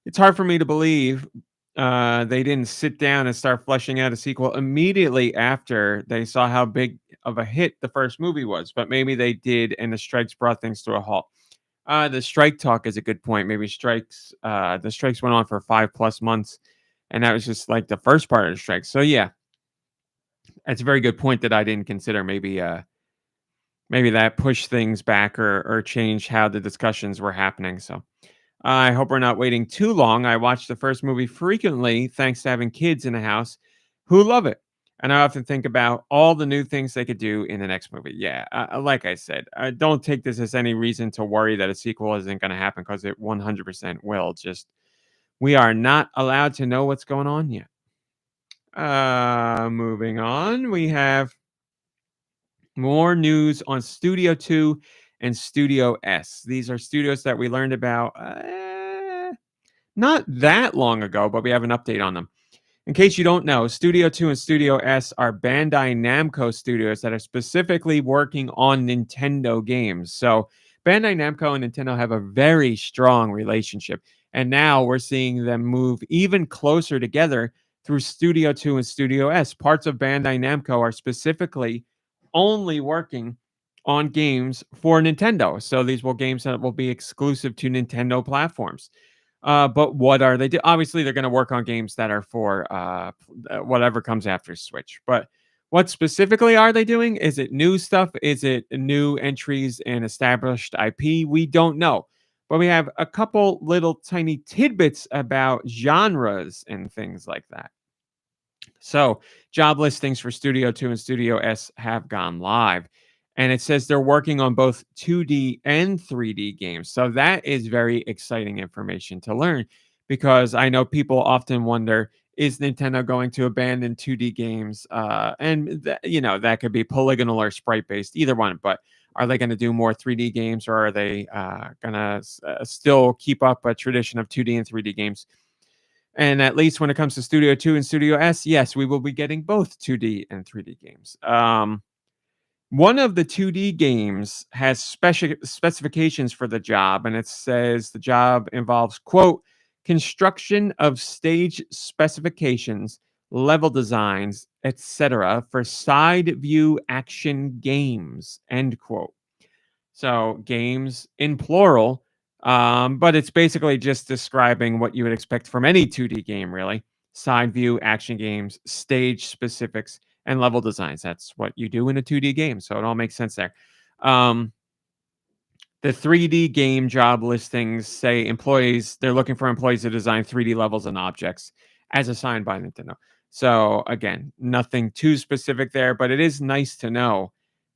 it's hard for me to believe they didn't sit down and start fleshing out a sequel immediately after they saw how big of a hit the first movie was, but maybe they did, and the strikes brought things to a halt. The strike talk is a good point. Maybe the strikes went on for 5+ months, and that was just like the first part of the strike. So yeah, that's a very good point that I didn't consider. Maybe that pushed things back or changed how the discussions were happening. So I hope we're not waiting too long. I watch the first movie frequently thanks to having kids in the house who love it. And I often think about all the new things they could do in the next movie. Yeah, like I said, don't take this as any reason to worry that a sequel isn't going to happen, because it 100% will. Just we are not allowed to know what's going on yet. Moving on, we have more news on Studio 2 and Studio S. These are studios that we learned about not that long ago, but we have an update on them. In case you don't know, Studio 2 and Studio S are Bandai Namco studios that are specifically working on Nintendo games. So Bandai Namco and Nintendo have a very strong relationship. And now we're seeing them move even closer together through Studio 2 and Studio S. Parts of Bandai Namco are specifically only working on games for Nintendo. So these will games that will be exclusive to Nintendo platforms. But what are they do? Obviously, they're going to work on games that are for whatever comes after Switch. But what specifically are they doing? Is it new stuff? Is it new entries and established IP? We don't know. But we have a couple little tiny tidbits about genres and things like that. So, job listings for Studio 2 and Studio S have gone live. And it says they're working on both 2D and 3D games. So that is very exciting information to learn, because I know people often wonder, is Nintendo going to abandon 2D games? That could be polygonal or sprite based, either one. But are they going to do more 3D games, or are they going to still keep up a tradition of 2D and 3D games? And at least when it comes to Studio 2 and Studio S, yes, we will be getting both 2D and 3D games. One of the 2D games has specifications for the job, and it says the job involves, quote, construction of stage specifications, level designs, etc. for side view action games, end quote. So games in plural, but it's basically just describing what you would expect from any 2D game, really. Side view action games, stage specifics, and level designs. That's what you do in a 2D game. So it all makes sense there. The 3D game job listings say they're looking for employees to design 3D levels and objects as assigned by Nintendo. So again, nothing too specific there, but it is nice to know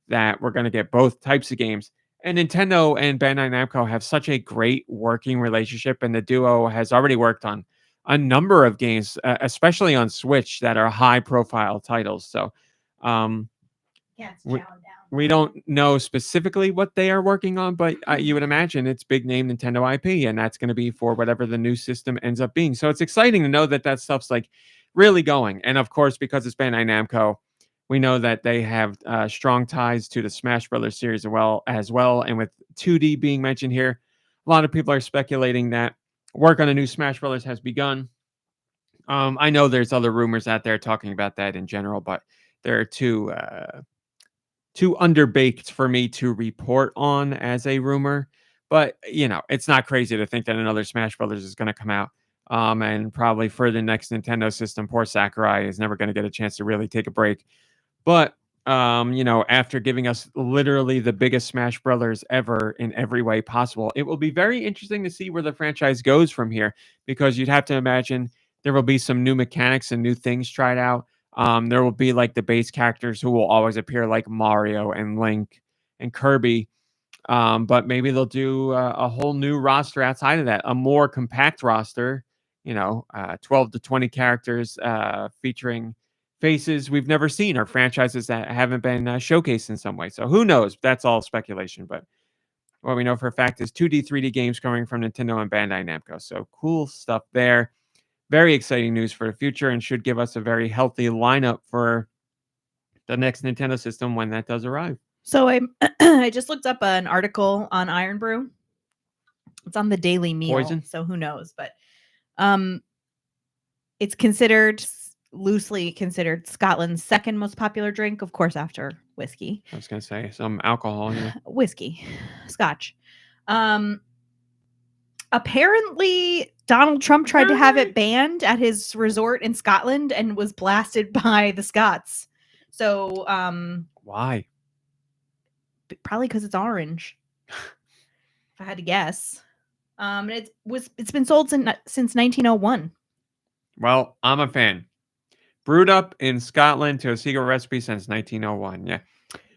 that we're going to get both types of games. And Nintendo and Bandai Namco have such a great working relationship, and the duo has already worked on a number of games, especially on Switch, that are high-profile titles. So we don't know specifically what they are working on, but you would imagine it's big-name Nintendo IP, and that's going to be for whatever the new system ends up being. So it's exciting to know that stuff's like really going. And of course, because it's Bandai Namco, we know that they have strong ties to the Smash Brothers series as well. And with 2D being mentioned here, a lot of people are speculating that work on a new Smash Brothers has begun. I know there's other rumors out there talking about that in general, but they're too underbaked for me to report on as a rumor. But it's not crazy to think that another Smash Brothers is going to come out. And probably for the next Nintendo system, poor Sakurai is never going to get a chance to really take a break. But after giving us literally the biggest Smash Brothers ever in every way possible, it will be very interesting to see where the franchise goes from here, because you'd have to imagine there will be some new mechanics and new things tried out. There will be like the base characters who will always appear, like Mario and Link and Kirby. But maybe they'll do a whole new roster outside of that, a more compact roster, 12 to 20 characters featuring faces we've never seen, or franchises that haven't been showcased in some way. So who knows? That's all speculation. But what we know for a fact is 2D, 3D games coming from Nintendo and Bandai Namco. So cool stuff there. Very exciting news for the future, and should give us a very healthy lineup for the next Nintendo system when that does arrive. So I just looked up an article on Irn-Bru. It's on the Daily Meal, Poison? so who knows? But it's loosely considered Scotland's second most popular drink, of course, after whiskey. I was gonna say some alcohol. Yeah. Whiskey, Scotch. Apparently, Donald Trump tried to have it banned at his resort in Scotland and was blasted by the Scots. So, Why? probably because it's orange. If I had to guess. It's been sold since 1901. Well, I'm a fan. Brewed up in Scotland to a secret recipe since 1901. Yeah.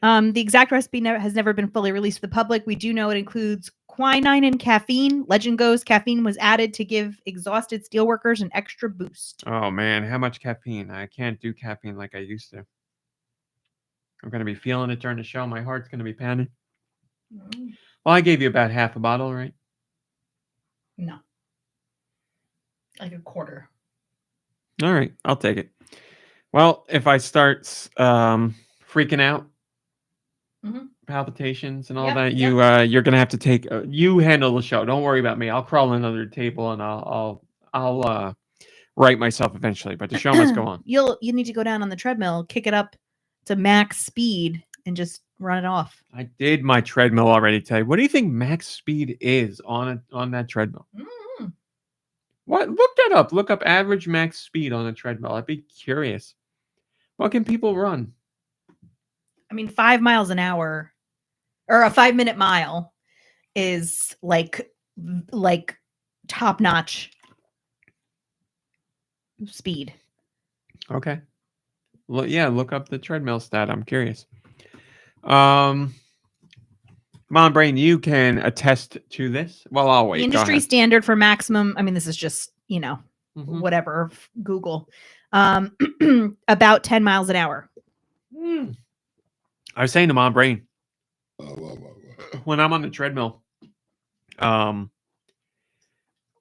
The exact recipe has never been fully released to the public. We do know it includes quinine and caffeine. Legend goes caffeine was added to give exhausted steelworkers an extra boost. Oh man, how much caffeine? I can't do caffeine like I used to. I'm gonna be feeling it during the show. My heart's gonna be pounding. Well, I gave you about half a bottle, right? No. Like a quarter. All right, I'll take it. Well, if I start freaking out, palpitations and all that, you're gonna have to take. You handle the show. Don't worry about me. I'll crawl under the table and I'll right myself eventually. But the show must go on. You need to go down on the treadmill, kick it up to max speed, and just run it off. I did my treadmill already today. What do you think max speed is on that treadmill? What? Look that up. Look up average max speed on a treadmill. I'd be curious. What can people run? I mean, 5 miles an hour or a 5-minute mile is like top notch speed. Okay. Look up the treadmill stat. I'm curious. MomBrain, you can attest to this. Well, I'll wait. The industry standard for maximum, I mean, this is just, whatever, Google. About 10 miles an hour. I was saying to MomBrain, when I'm on the treadmill, I'm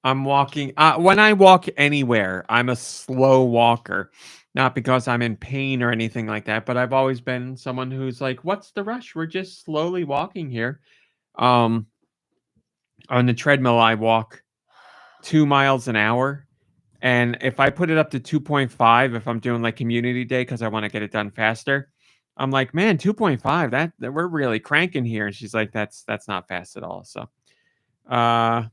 walking. When I walk anywhere, I'm a slow walker. Not because I'm in pain or anything like that, but I've always been someone who's like, what's the rush? We're just slowly walking here. On the treadmill, I walk 2 miles an hour. And if I put it up to 2.5, if I'm doing like community day, because I want to get it done faster, I'm like, man, 2.5, that we're really cranking here. And she's like, that's not fast at all. So, MomBrain,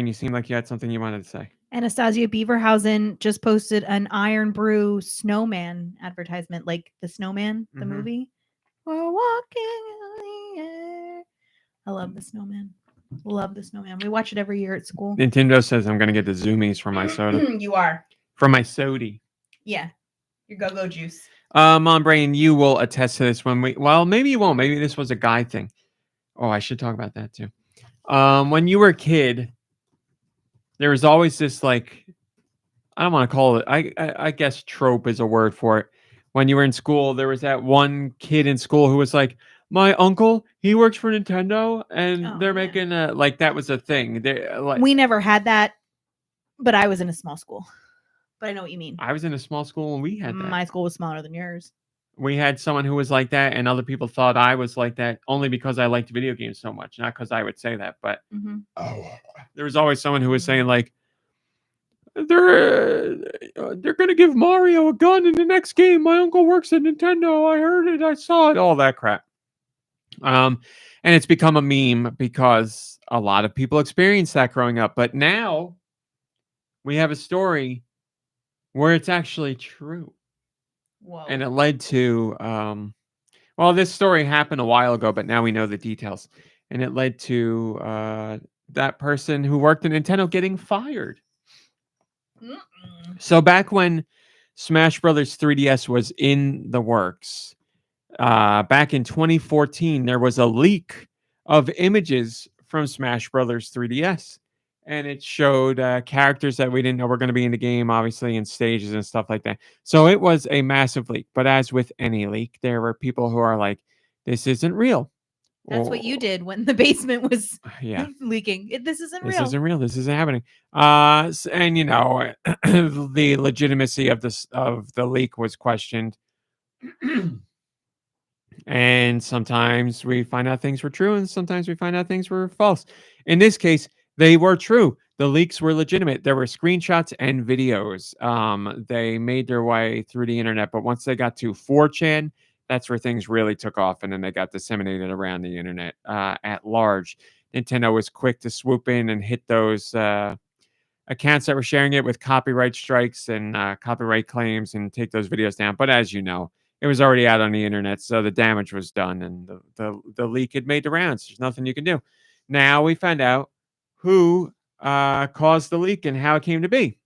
you seem like you had something you wanted to say. Anastasia Beaverhausen just posted an Irn-Bru snowman advertisement, like the snowman, the movie. We're walking in the air. I love the snowman. Love the snowman. We watch it every year at school. Nintendo says I'm going to get the Zoomies for my soda. You are. For my sody. Yeah. Your go-go juice. MomBrain, you will attest to this when maybe you won't. Maybe this was a guy thing. Oh, I should talk about that too. When you were a kid, there was always this, like, I don't want to call it, I guess trope is a word for it. When you were in school, there was that one kid in school who was like, my uncle, he works for Nintendo, and they're making that was a thing. We never had that, but I was in a small school. But I know what you mean. I was in a small school and we had that. My school was smaller than yours. We had someone who was like that, and other people thought I was like that only because I liked video games so much, not because I would say that. But there was always someone who was saying, like, they're going to give Mario a gun in the next game. My uncle works at Nintendo. I heard it. I saw it. All that crap. And it's become a meme because a lot of people experienced that growing up. But now we have a story where it's actually true. Whoa. And it led to, this story happened a while ago, but now we know the details. And it led to that person who worked at Nintendo getting fired. So back when Smash Brothers 3DS was in the works, back in 2014, there was a leak of images from Smash Brothers 3DS. And it showed characters that we didn't know were going to be in the game, obviously, and stages and stuff like that. So it was a massive leak. But as with any leak, there were people who are like, this isn't real. That's what you did when the basement was leaking. This isn't real. This isn't real. This isn't happening. And, the legitimacy of the leak was questioned. And sometimes we find out things were true, and sometimes we find out things were false. In this case, they were true. The leaks were legitimate. There were screenshots and videos. They made their way through the internet, but once they got to 4chan, that's where things really took off, and then they got disseminated around the internet at large. Nintendo was quick to swoop in and hit those accounts that were sharing it with copyright strikes and copyright claims and take those videos down. But as you know, it was already out on the internet, so the damage was done, and the leak had made the rounds. There's nothing you can do. Now we found out who caused the leak and how it came to be.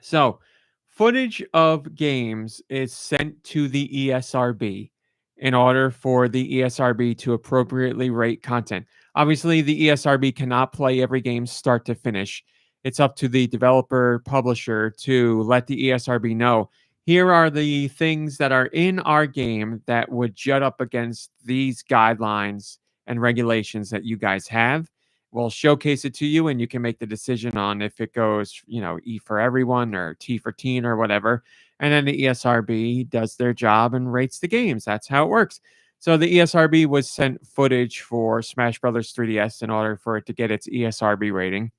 So, footage of games is sent to the ESRB in order for the ESRB to appropriately rate content. Obviously, the ESRB cannot play every game start to finish. It's up to the developer publisher to let the ESRB know, here are the things that are in our game that would jut up against these guidelines and regulations that you guys have. We'll showcase it to you, and you can make the decision on if it goes, E for everyone or T for teen or whatever. And then the ESRB does their job and rates the games. That's how it works. So the ESRB was sent footage for Smash Brothers 3DS in order for it to get its ESRB rating.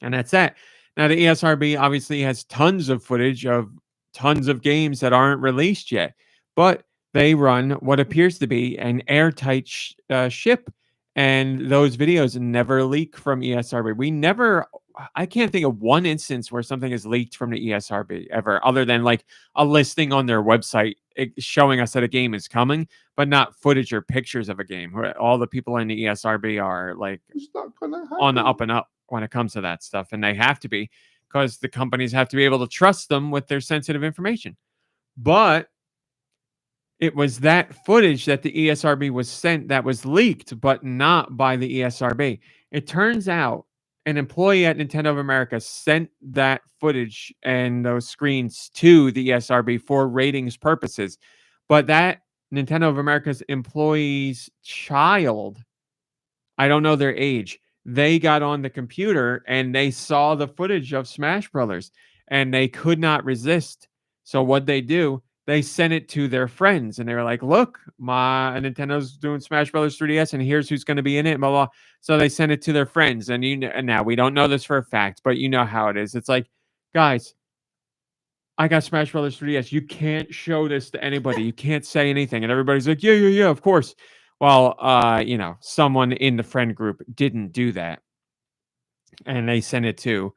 And that's that. Now, the ESRB obviously has tons of footage of tons of games that aren't released yet, but they run what appears to be an airtight ship, and those videos never leak from ESRB. I can't think of one instance where something is leaked from the ESRB ever, other than like a listing on their website showing us that a game is coming, but not footage or pictures of a game. Where all the people in the ESRB are like on the up and up when it comes to that stuff, and they have to be, because the companies have to be able to trust them with their sensitive information. But it was that footage that the ESRB was sent that was leaked, but not by the ESRB. It turns out an employee at Nintendo of America sent that footage and those screens to the ESRB for ratings purposes. But that Nintendo of America's employee's child, I don't know their age, they got on the computer and they saw the footage of Smash Brothers, and they could not resist. So what they do, they sent it to their friends, and they were like, look, my Nintendo's doing Smash Brothers 3DS, and here's who's going to be in it, blah, blah. So they sent it to their friends. And and now we don't know this for a fact, but you know how it is. It's like, guys, I got Smash Brothers 3DS. You can't show this to anybody. You can't say anything. And everybody's like, yeah, of course. Well, someone in the friend group didn't do that, and they sent it to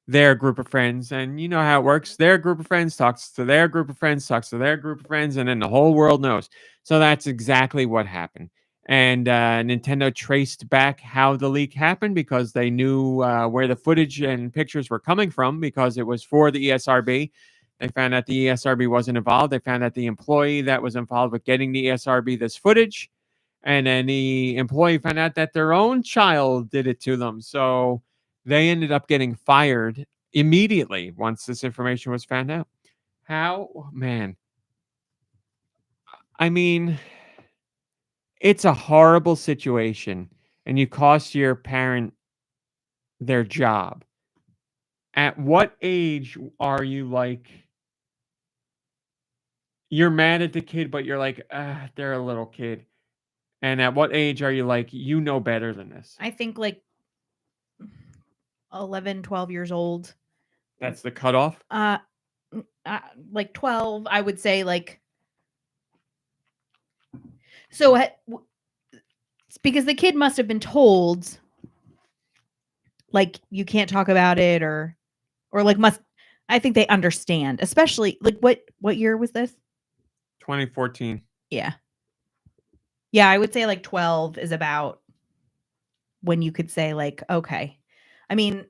their group of friends, and you know how it works. Their group of friends talks to their group of friends, talks to their group of friends, and then the whole world knows. So that's exactly what happened. And Nintendo traced back how the leak happened, because they knew where the footage and pictures were coming from, because it was for the ESRB. They found out the ESRB wasn't involved. They found out the employee that was involved with getting the ESRB this footage, and then the employee found out that their own child did it to them. So they ended up getting fired immediately once this information was found out. How, man? I mean, it's a horrible situation, and you cost your parent their job. At what age are you like, you're mad at the kid, but you're like, they're a little kid? And at what age are you like, you know better than this? I think like 11, 12 years old. That's the cutoff? Like 12, I would say, like. So it's because the kid must have been told, like, you can't talk about it, or like I think they understand, especially like what year was this? 2014. Yeah, I would say like 12 is about when you could say, like, okay. I mean,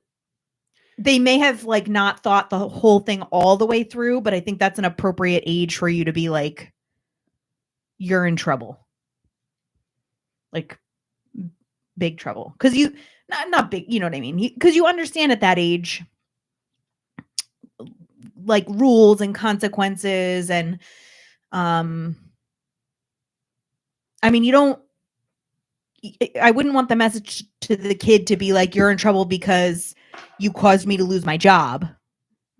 they may have like not thought the whole thing all the way through, but I think that's an appropriate age for you to be like, you're in trouble. Like big trouble. Because you not big, you know what I mean? Because you understand at that age, like, rules and consequences, and I mean, I wouldn't want the message to the kid to be like, you're in trouble because you caused me to lose my job.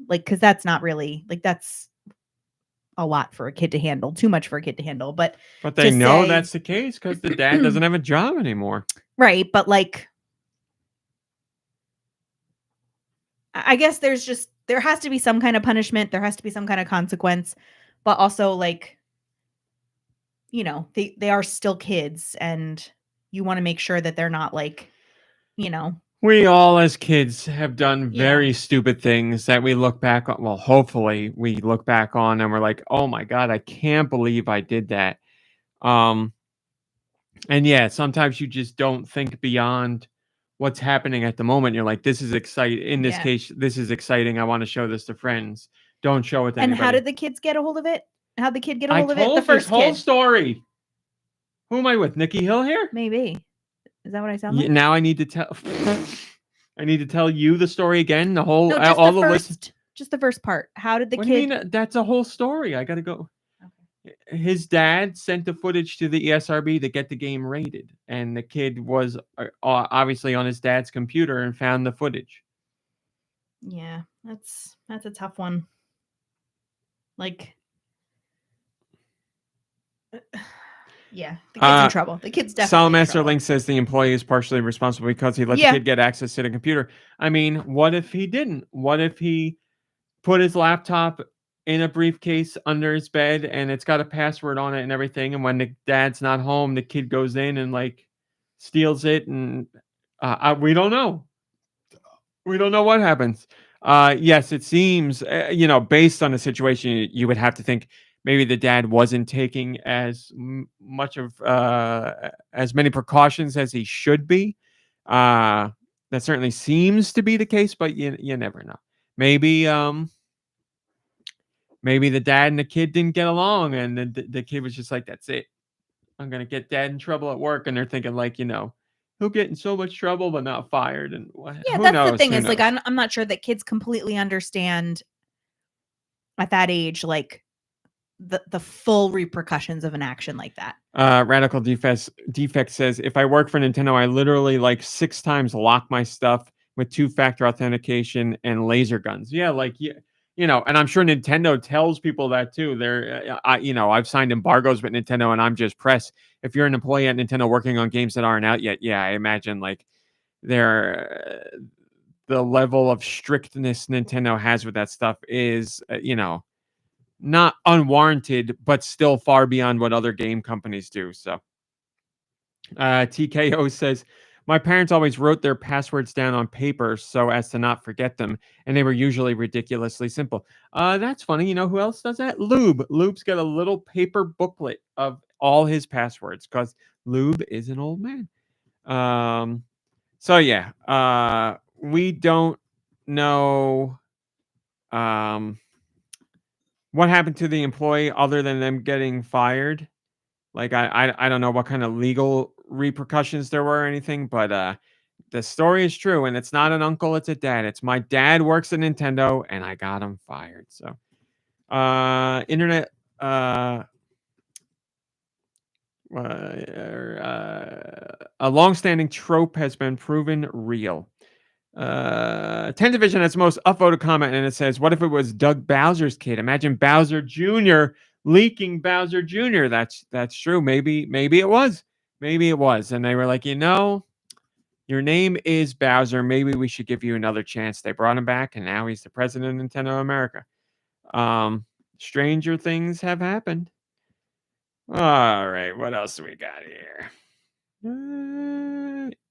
Like, because that's not really, like, that's a lot for a kid to handle, too much for a kid to handle. But they know that's the case because the dad doesn't have a job anymore. Right. But like, I guess there has to be some kind of punishment. There has to be some kind of consequence but also like, you know, they are still kids, and you want to make sure that they're not like, you know. We all, as kids, have done Yeah. very stupid things that we look back on. Well, hopefully, we look back on and we're like, "Oh my god, I can't believe I did that." And yeah, sometimes you just don't think beyond what's happening at the moment. You're like, "This is exciting." In this Yeah. case, this is exciting. I want to show this to friends. Don't show it to And anybody. how did the kids get a hold of it? How'd the kid get a I hold of it? The told first this whole kid. story. Who am I with? Nikki Hill here? Maybe. Is that what I sound like? Now I need to tell. I need to tell you the story again. The whole, No, just all the the first. list. Just the first part. How did the What kid? do you mean? That's a whole story. I gotta go. His dad sent the footage to the ESRB to get the game rated, and the kid was obviously on his dad's computer and found the footage. Yeah, that's a tough one. Like, yeah, the kid's in trouble. The kid's definitely in Salamaster trouble. Link says the employee is partially responsible because he let Yeah. the kid get access to the computer. I mean, what if he didn't? What if he put his laptop in a briefcase under his bed and it's got a password on it and everything, and when the dad's not home, the kid goes in and like steals it, and we don't know. We don't know what happens. Yes, it seems, based on the situation, you would have to think maybe the dad wasn't taking as much of as many precautions as he should be. That certainly seems to be the case, but you never know. Maybe the dad and the kid didn't get along, and the kid was just like, "That's it. I'm gonna get dad in trouble at work," and they're thinking like, he'll get in so much trouble but not fired, and Yeah, who that's knows? the thing. Who Is like knows? I'm not sure that kids completely understand at that age, like the full repercussions of an action like that. Radical defect says, if I work for Nintendo, I literally like 6 times lock my stuff with 2-factor authentication and laser guns. Yeah, like and I'm sure Nintendo tells people that too. I've signed embargoes with Nintendo, and I'm just pressed. If you're an employee at Nintendo working on games that aren't out yet, yeah, I imagine like the level of strictness Nintendo has with that stuff is, not unwarranted, but still far beyond what other game companies do. So, TKO says, my parents always wrote their passwords down on paper so as to not forget them, and they were usually ridiculously simple. That's funny. You know who else does that? Lube. Lube's got a little paper booklet of all his passwords because Lube is an old man. So yeah, we don't know what happened to the employee other than them getting fired. Like I don't know what kind of legal repercussions there were or anything, but the story is true, and it's not an uncle, it's a dad. It's my dad works at Nintendo, and I got him fired. So, internet, a long-standing trope has been proven real. 10 Division has the most upvoted comment, and it says, what if it was Doug Bowser's kid? Imagine Bowser Jr. leaking Bowser Jr. That's true. Maybe it was. And they were like, your name is Bowser. Maybe we should give you another chance. They brought him back, and now he's the president of Nintendo America. Stranger things have happened. All right, what else do we got here?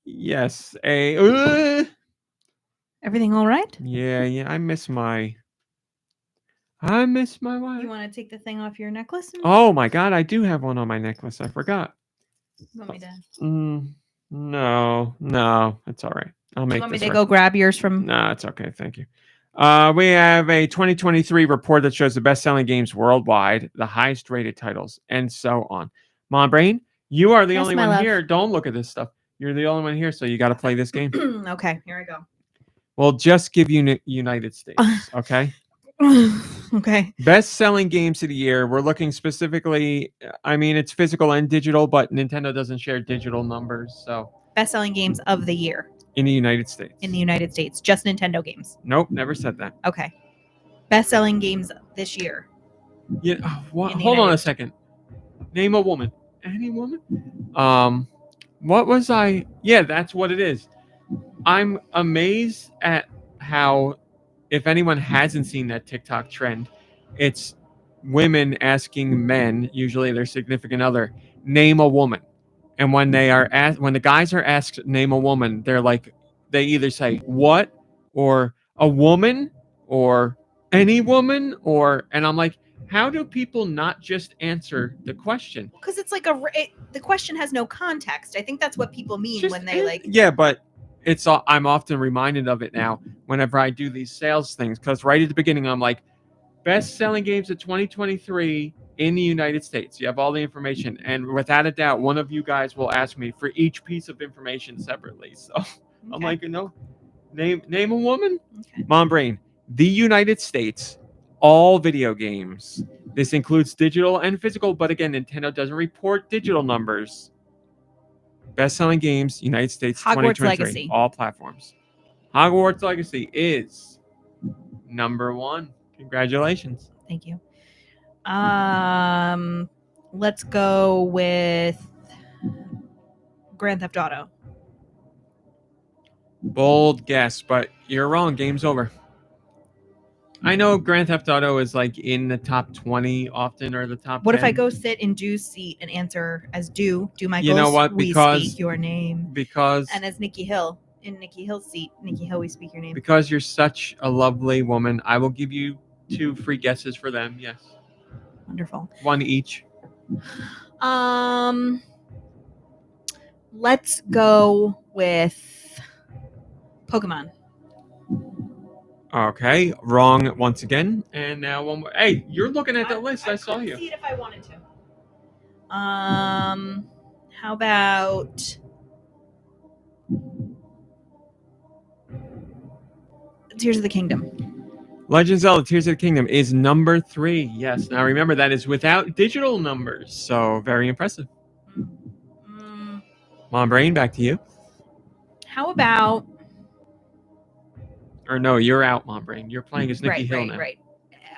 Yes, Everything all right? Yeah, I miss my wife. You want to take the thing off your necklace? Oh my god, I do have one on my necklace. I forgot. You want me to? No, it's all right. I'll make You want me this to work. go grab yours from? No, it's okay. Thank you. We have a 2023 report that shows the best-selling games worldwide, the highest-rated titles, and so on. MomBrain, you are the Yes, only my one love. here. Don't look at this stuff. You're the only one here, so you got to play this game. Okay, here I go. We'll just give you United States, okay? Okay. Best-selling games of the year. We're looking specifically. I mean, it's physical and digital, but Nintendo doesn't share digital numbers, so. Best-selling games of the year In the United States. in the United States, just Nintendo games. Nope, never said that. Okay. Best-selling games this year. Yeah. In the Hold on a United second. Name a woman. Any woman? What was I? Yeah, that's what it is. I'm amazed at how, if anyone hasn't seen that TikTok trend, it's women asking men, usually their significant other, name a woman. And when they are asked, when the guys are asked name a woman, they're like, they either say what or a woman or any woman or, and I'm like, how do people not just answer the question? Because it's like the question has no context. I think that's what people mean Just when they like. yeah, but it's I'm often reminded of it now whenever I do these sales things, because right at the beginning I'm like, best selling games of 2023 in the United States. You have all the information, and without a doubt, one of you guys will ask me for each piece of information separately. So I'm like, name a woman. Okay. MomBrain, the United States, all video games. This includes digital and physical, but again, Nintendo doesn't report digital numbers. Best-selling games, United States, Hogwarts 2023, Legacy. all platforms. Hogwarts Legacy is number 1. Congratulations. Thank you. Let's go with Grand Theft Auto. Bold guess, but you're wrong. Game's over. I know Grand Theft Auto is like in the top 20 often, or the top What 10. if I go sit in Dew's seat and answer as Do Michaels? You know what? We Because speak your name. because And as Nikki Hill in Nikki Hill's seat, Nikki Hill, we speak your name. because you're such a lovely woman, I will give you 2 free guesses for them. Yes, Wonderful. 1 each. Let's go with Pokemon. Okay, wrong once again, and now one more. Hey, you're looking at the list. I saw couldn't you. see it if I wanted to. How about Tears of the Kingdom? Legend of Zelda: Tears of the Kingdom is number 3. Yes. Now remember, that is without digital numbers, so very impressive. MomBrain, back to you. How about? Or no, you're out, MomBrain. You're playing as Nikki Hill now. Right.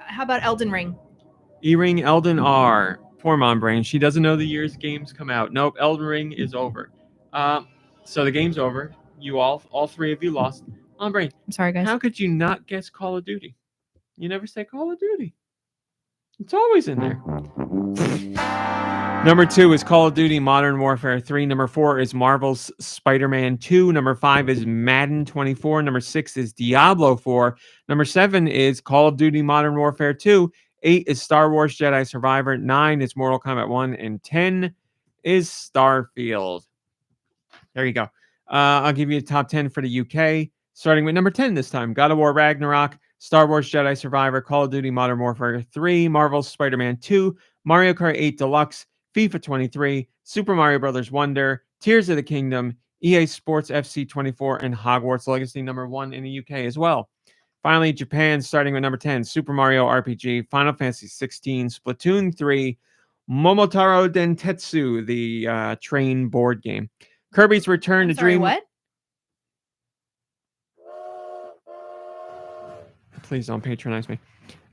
How about Elden Ring? E-Ring, Elden R. Poor MomBrain. She doesn't know the year's games come out. Nope, Elden Ring is over. So the game's over. You all 3 of you lost. MomBrain, I'm sorry, guys. how could you not guess Call of Duty? You never say Call of Duty. It's always in there. Number 2 is Call of Duty Modern Warfare 3. Number 4 is Marvel's Spider-Man 2. Number 5 is Madden 24. Number 6 is Diablo 4. Number 7 is Call of Duty Modern Warfare 2. 8 is Star Wars Jedi Survivor. 9 is Mortal Kombat 1. And 10 is Starfield. There you go. I'll give you a top 10 for the UK. Starting with number 10 this time. God of War Ragnarok, Star Wars Jedi Survivor, Call of Duty Modern Warfare 3, Marvel's Spider-Man 2, Mario Kart 8 Deluxe, FIFA 23, Super Mario Bros. Wonder, Tears of the Kingdom, EA Sports FC 24, and Hogwarts Legacy number 1 in the UK as well. Finally, Japan, starting with number 10, Super Mario RPG, Final Fantasy 16, Splatoon 3, Momotaro Dentetsu, the train board game. Kirby's Return to Dream. What? Please don't patronize me.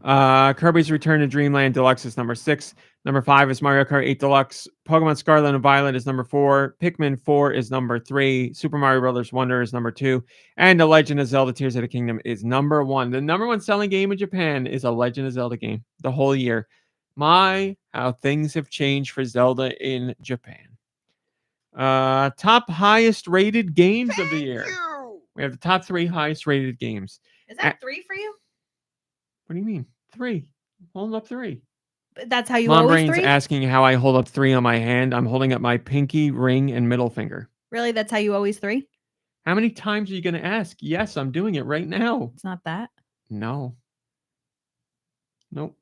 Kirby's Return to Dreamland Deluxe is number 6. Number 5 is Mario Kart 8 Deluxe. Pokemon Scarlet and Violet is number 4. Pikmin 4 is number 3. Super Mario Bros. Wonder is number 2. And The Legend of Zelda Tears of the Kingdom is number 1. The number 1 selling game in Japan is a Legend of Zelda game the whole year. My, how things have changed for Zelda in Japan. Top highest rated games of the year. We have the top 3 highest rated games. Is that 3 for you? What do you mean? 3. Holding up 3. But that's how you always MomBrain's 3? asking how I hold up 3 on my hand. I'm holding up my pinky, ring, and middle finger. Really? That's how you always 3? How many times are you going to ask? Yes, I'm doing it right now. It's not that. No. Nope.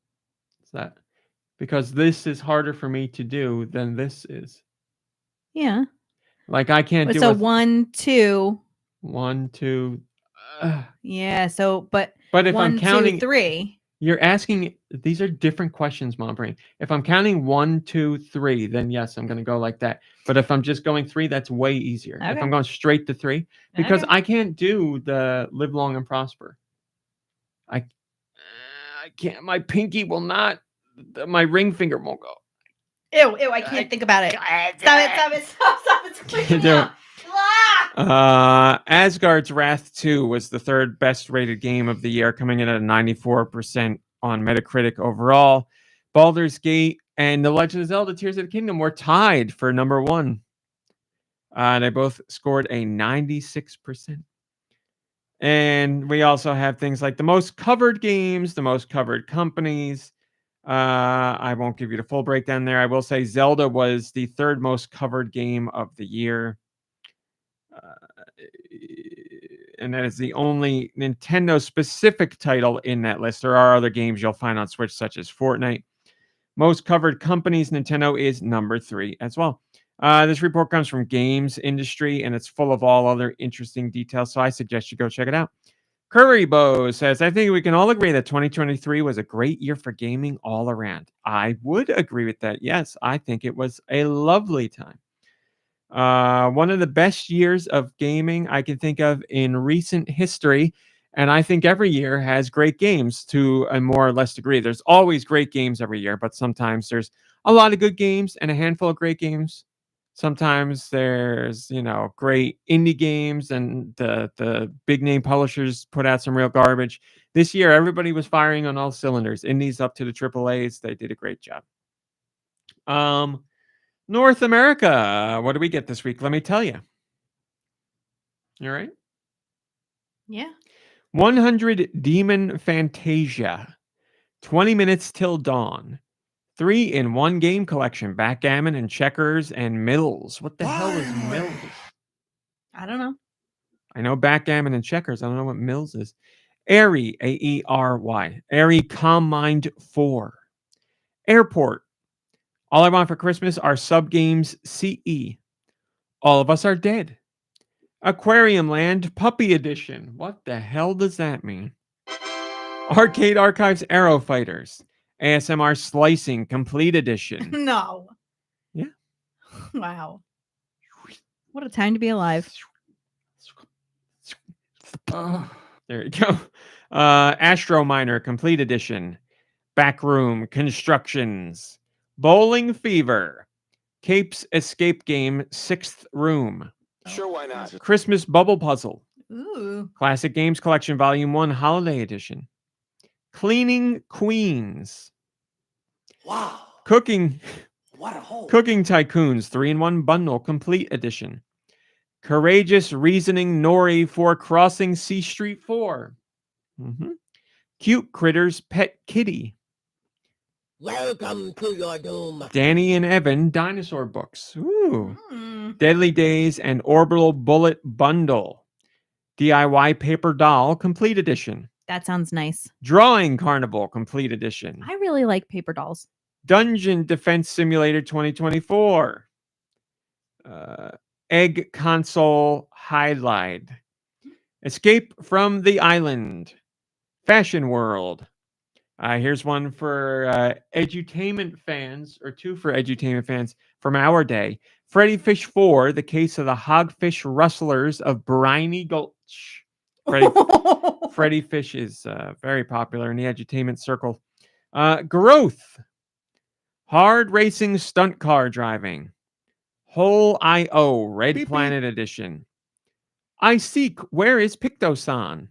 It's that. Because this is harder for me to do than this is. Yeah. Like I can't do so it. 1, 2. 1, 2. Yeah. So, but if 1, I'm counting 2, 3. You're asking, these are different questions, MomBrain. If I'm counting 1, 2, 3, then yes, I'm going to go like that. But if I'm just going 3, that's way easier. Okay. If I'm going straight to 3, because Okay. I can't do the live long and prosper. I can't. My pinky will not. My ring finger won't go. Ew, I can't think about it. Stop it. It's freaking Do it. out. Ah! Asgard's Wrath 2 was the 3rd best rated game of the year, coming in at a 94% on Metacritic overall. Baldur's Gate and The Legend of Zelda Tears of the Kingdom were tied for number 1. They both scored a 96%. And we also have things like the most covered games, the most covered companies. I won't give you the full breakdown there. I will say Zelda was the 3rd most covered game of the year. And that is the only Nintendo specific title in that list. There are other games you'll find on Switch, such as Fortnite. Most covered companies, Nintendo is number 3 as well. This report comes from Games Industry, and it's full of all other interesting details, so I suggest you go check it out. Currybo says, I think we can all agree that 2023 was a great year for gaming all around. I would agree with that. Yes, I think it was a lovely time. One of the best years of gaming I can think of in recent history. And I think every year has great games to a more or less degree. There's always great games every year, but sometimes there's a lot of good games and a handful of great games. Sometimes there's, great indie games and the big name publishers put out some real garbage. This year, everybody was firing on all cylinders. Indies up to the AAAs. They did a great job. North America. What do we get this week? Let me tell you. You all right? Yeah. 100 Demon Fantasia. 20 minutes till dawn. 3-in-1 game collection. Backgammon and checkers and Mills. What the hell is Mills? I don't know. I know backgammon and checkers. I don't know what Mills is. Airy, A-E-R-Y. Airy Calm Mind 4. Airport. All I Want for Christmas are sub games CE. All of Us Are Dead. Aquarium Land Puppy Edition. What the hell does that mean? Arcade Archives Arrow Fighters. ASMR Slicing Complete Edition. No. Yeah. Wow. What a time to be alive. There you go. Astro Miner Complete Edition. Backroom Constructions. Bowling Fever. Capes Escape Game 6th Room. Sure, why not? Christmas Bubble Puzzle. Ooh. Classic Games Collection Volume 1 Holiday Edition. Cleaning Queens. Wow. Cooking What a hole. Cooking Tycoons 3-in-1 Bundle Complete Edition. Courageous Reasoning Nori for Crossing C Street 4. Cute Critters Pet Kitty. Welcome to your doom. Danny and Evan Dinosaur Books. Ooh. Mm. Deadly Days and Orbital Bullet Bundle. DIY Paper Doll Complete Edition. That sounds nice. Drawing Carnival Complete Edition. I really like paper dolls. Dungeon Defense Simulator 2024. Egg Console Highlight. Escape from the Island. Fashion World. Here's one for edutainment fans, or 2 for edutainment fans from our day. Freddy Fish 4, The Case of the Hogfish Rustlers of Briny Gulch. Freddy Fish is very popular in the edutainment circle. Growth. Hard Racing Stunt Car Driving. Whole I.O. Red Planet Edition. I Seek, Where is Pictosan?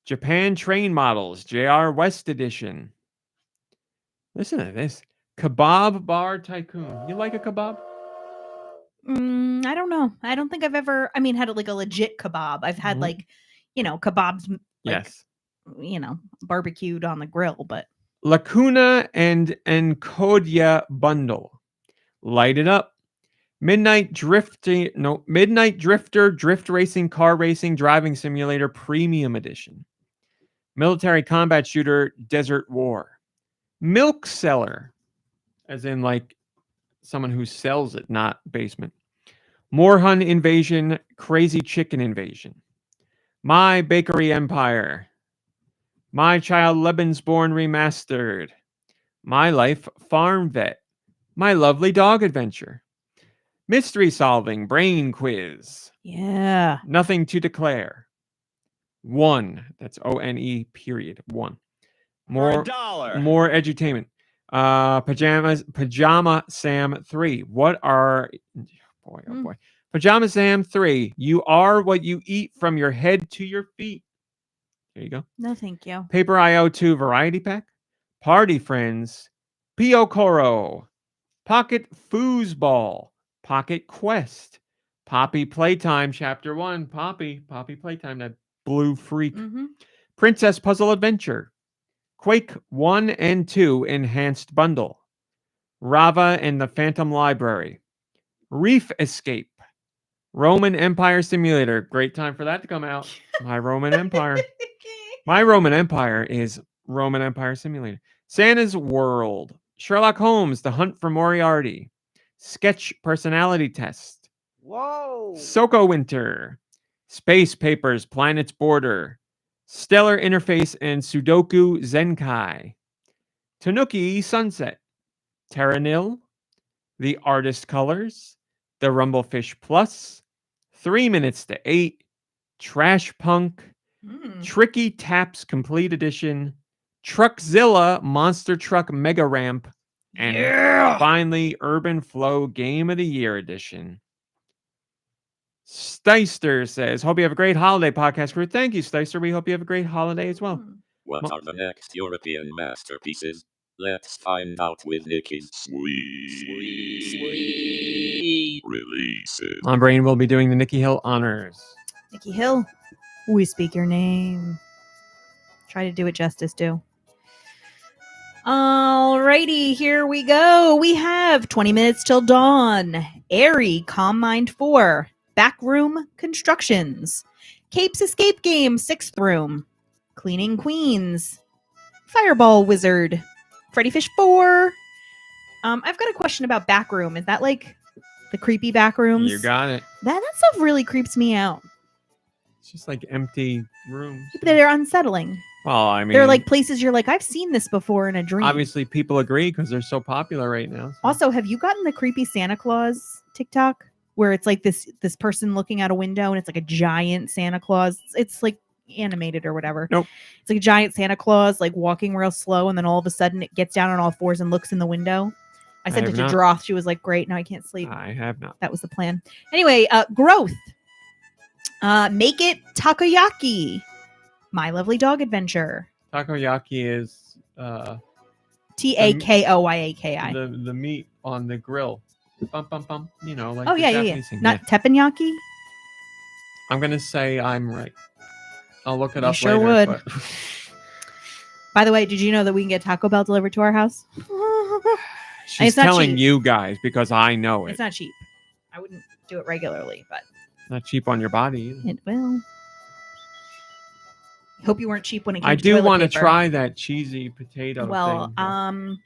Japan Train Models, JR West Edition. Listen to this. Kebab Bar Tycoon. You like a kebab? I don't know. I don't think I've ever, had a legit kebab. I've had kebabs, Yes. barbecued on the grill, but. Lacuna and Encodia Bundle. Light it up. Midnight Drifter Drift Racing Car Racing Driving Simulator Premium Edition. Military Combat Shooter Desert War. Milk Seller, as in someone who sells it, not basement. Moorhun Invasion Crazy Chicken Invasion. My Bakery Empire. My Child Lebensborn Remastered. My Life Farm Vet. My Lovely Dog Adventure. Mystery Solving Brain Quiz. Yeah. Nothing to Declare. 1. That's O-N-E period. 1. More edutainment. Pajama Sam 3. What are... Boy, oh boy. Pajama Sam 3. You are what you eat from your head to your feet. There you go. No, thank you. Paper IO 2 Variety Pack. Party Friends. Piokoro, Pocket Foosball, Pocket Quest, Poppy Playtime Chapter 1, Poppy Playtime, that blue freak, Mm-hmm. Princess Puzzle Adventure, Quake 1 and 2 Enhanced Bundle, Rava and the Phantom Library, Reef Escape, Roman Empire Simulator. Great time for that to come out. My Roman Empire. My Roman Empire is Roman Empire Simulator. Santa's World, Sherlock Holmes, The Hunt for Moriarty, Sketch Personality Test, Whoa. Soko Winter, Space Papers, Planet's Border, Stellar Interface and Sudoku Zenkai, Tanuki Sunset, Terranil, The Artist Colors, The Rumblefish Plus, 3 Minutes to 8, Trash Punk, Mm. Tricky Taps Complete Edition, Truckzilla Monster Truck Mega Ramp, and finally Urban Flow Game of the Year Edition. Steister says, hope you have a great holiday, podcast crew. Thank you, Steister. We hope you have a great holiday as well. Mm. What are the next European masterpieces? Let's find out with Nicky's sweet releases. MomBrain will be doing the Nikki Hill honors. Nikki Hill, we speak your name. Try to do it justice, do. Alrighty, here we go. We have 20 minutes till dawn. Airy, Calm Mind 4, Backroom Constructions, Capes Escape Game 6th Room, Cleaning Queens, Fireball Wizard, Freddy Fish 4. I've got a question about Backroom. Is that like the creepy backrooms? You got it. That stuff really creeps me out. It's just like empty rooms. They're unsettling. Well, I mean, They're like places you're like, I've seen this before in a dream. obviously people agree because they're so popular right now. so- Also, have you gotten the creepy Santa Claus TikTok where it's like this person looking out a window and it's like a giant Santa Claus? It's like animated or whatever. Nope. It's like a giant Santa Claus like walking real slow, and then all of a sudden it gets down on all fours and looks in the window. I sent have it to not. Droth. She was like, "Great, now I can't sleep." I have not. That was the plan. Anyway, Growth. Make It Takoyaki. My Lovely Dog Adventure. Takoyaki is Takoyaki. the meat on the grill. Bum, bum, bum. You know, like Oh the yeah, yeah. Japanese thing. Not teppanyaki. I'm gonna say I'm right. I'll look it You up sure later. would. but- By the way, did you know that we can get Taco Bell delivered to our house? She's It's not telling cheap. you guys because I know it. It's not cheap. I wouldn't do it regularly, but Not cheap on your body either. it will. Hope you weren't cheap when it came I to do toilet want to paper. try that cheesy potato Well, thing. but-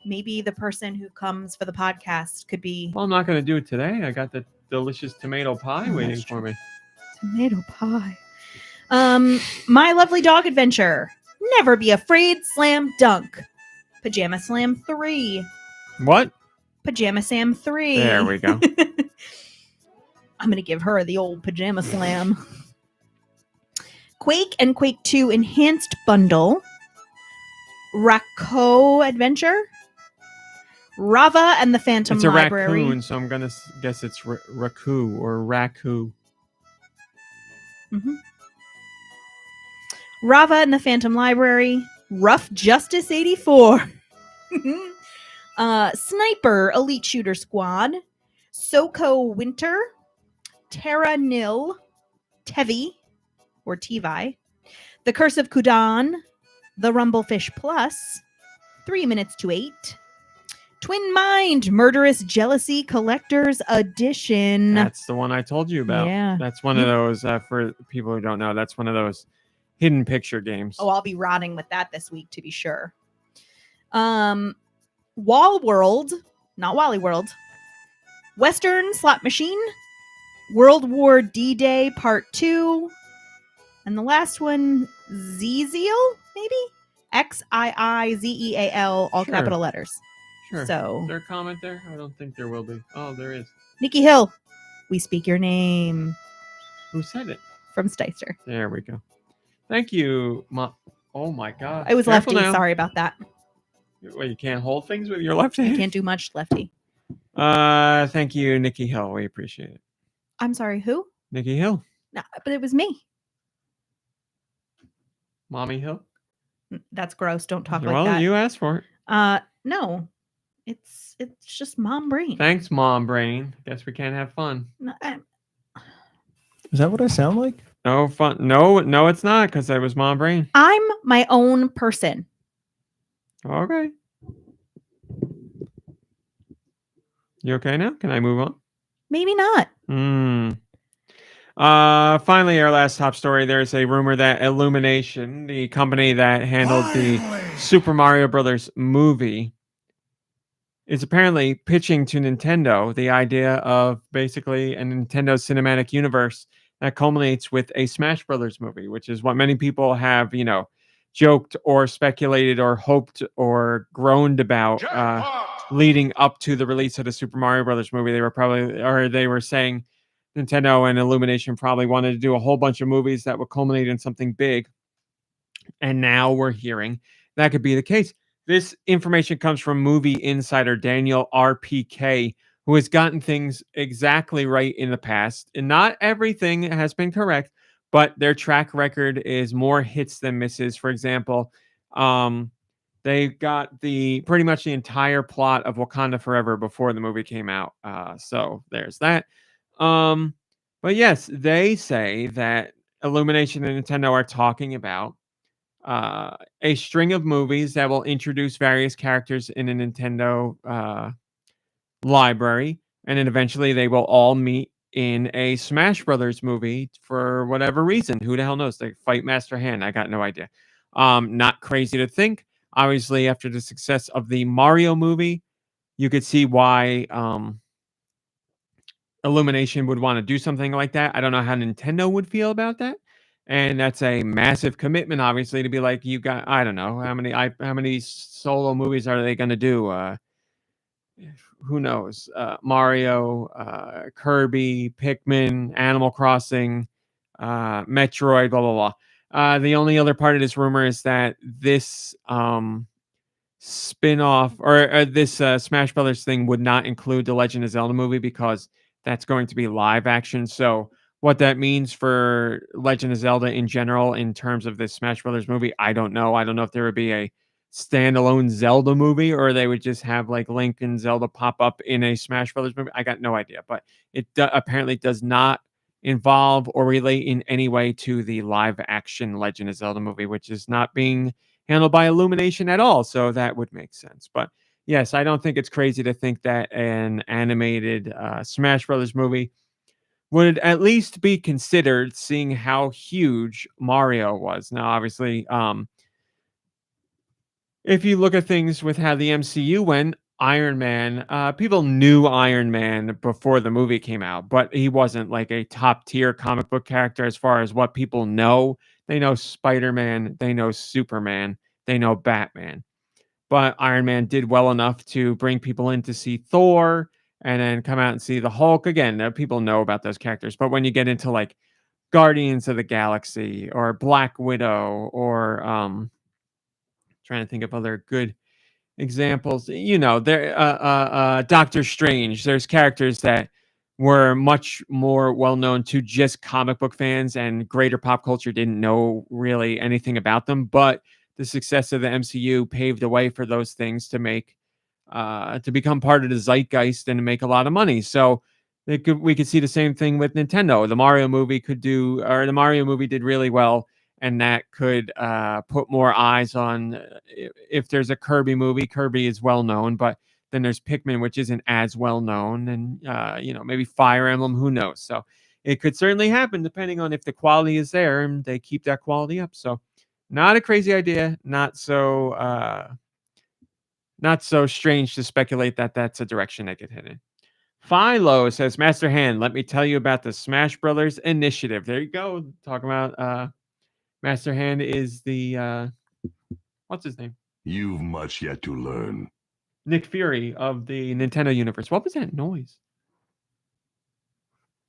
maybe the person who comes for the podcast could be well, I'm not going to do it today. I got the delicious tomato pie Oh, waiting that's for me. tomato pie. My Lovely Dog Adventure. Never Be Afraid Slam Dunk. Pajama Slam 3. What? Pajama Sam 3. There we go. I'm going to give her the old Pajama Slam. Quake and Quake 2 Enhanced Bundle. Racco Adventure. Rava and the Phantom It's a Library. raccoon, so I'm going to guess it's Raku or Raku. Mhm. Rava and the Phantom Library. Rough Justice 84. Sniper Elite Shooter Squad. Soko Winter. Terra Nil. Tevi or Tevi. The Curse of Kudan. The Rumblefish Plus. 3 Minutes to 8. Twin Mind Murderous Jealousy Collector's Edition. That's the one I told you about. Yeah. That's one of those, for people who don't know, that's one of those hidden picture games. Oh, I'll be rotting with that this week to be sure. Wall World, not Wally World. Western Slot Machine. World War D-Day Part 2. And the last one, Zezeal, maybe? Xiizeal, all Sure. capital letters. Sure. So, Is there a comment there? I don't think there will be. Oh, there is. Nikki Hill, we speak your name. Who said it? From Steister. There we go. Thank you, Oh my God. I was Careful lefty. now. Sorry about that. Well, you can't hold things with your left I hand. can't do much lefty. Thank you, Nikki Hill. We appreciate it. I'm sorry, who? Nikki Hill, No, but it was me. Mommy Hill. That's gross. Don't talk well, like that. you asked for it. No. It's just MomBrain. Thanks, MomBrain. Guess we can't have fun. No, Is that what I sound like? No fun. No, it's not because I was MomBrain. I'm my own person. Okay. You okay now? Can I move on? Maybe not. Finally, our last top story. There's a rumor that Illumination, the company that handled the Super Mario Brothers movie, is apparently pitching to Nintendo the idea of basically a Nintendo cinematic universe that culminates with a Smash Brothers movie, which is what many people have, joked or speculated or hoped or groaned about leading up to the release of the Super Mario Brothers movie. They were saying Nintendo and Illumination probably wanted to do a whole bunch of movies that would culminate in something big. And now we're hearing that could be the case. This information comes from movie insider Daniel RPK, who has gotten things exactly right in the past. And not everything has been correct, but their track record is more hits than misses. For example, they got pretty much the entire plot of Wakanda Forever before the movie came out. So there's that. But yes, they say that Illumination and Nintendo are talking about a string of movies that will introduce various characters in a Nintendo library, and then eventually they will all meet in a Smash Brothers movie for whatever reason. Who the hell knows? They fight Master Hand. I got no idea. Not crazy to think. Obviously, after the success of the Mario movie, you could see why Illumination would want to do something like that. I don't know how Nintendo would feel about that. And that's a massive commitment, obviously, to be like, you got, I don't know, how many solo movies are they going to do? Who knows? Mario, Kirby, Pikmin, Animal Crossing, Metroid, blah, blah, blah. The only other part of this rumor is that this spin-off or this Smash Brothers thing would not include the Legend of Zelda movie because that's going to be live action. So what that means for Legend of Zelda in general in terms of this Smash Brothers movie, I don't know. I don't know if there would be a standalone Zelda movie or they would just have like Link and Zelda pop up in a Smash Brothers movie. I got no idea, but it apparently does not involve or relate in any way to the live action Legend of Zelda movie, which is not being handled by Illumination at all. So that would make sense. But yes, I don't think it's crazy to think that an animated Smash Brothers movie would at least be considered, seeing how huge Mario was. Now, obviously, if you look at things with how the MCU went, Iron Man, people knew Iron Man before the movie came out, but he wasn't like a top tier comic book character as far as what people know. They know Spider-Man, they know Superman, they know Batman. But Iron Man did well enough to bring people in to see Thor and then come out and see the Hulk. Again, people know about those characters. But when you get into like Guardians of the Galaxy or Black Widow or trying to think of other good examples, there Doctor Strange, there's characters that were much more well known to just comic book fans, and greater pop culture didn't know really anything about them. But the success of the MCU paved the way for those things to become part of the zeitgeist and to make a lot of money. So we could see the same thing with Nintendo. The Mario movie did really well, and that could put more eyes on if there's a Kirby movie. Kirby is well known, but then there's Pikmin, which isn't as well known, and maybe Fire Emblem. Who knows? So it could certainly happen depending on if the quality is there and they keep that quality up. So not a crazy idea. Not so strange to speculate that that's a direction they could head in. Philo says, Master Hand, let me tell you about the Smash Brothers initiative. There you go. Talking about Master Hand is the what's his name? You've much yet to learn. Nick Fury of the Nintendo universe. What was that noise?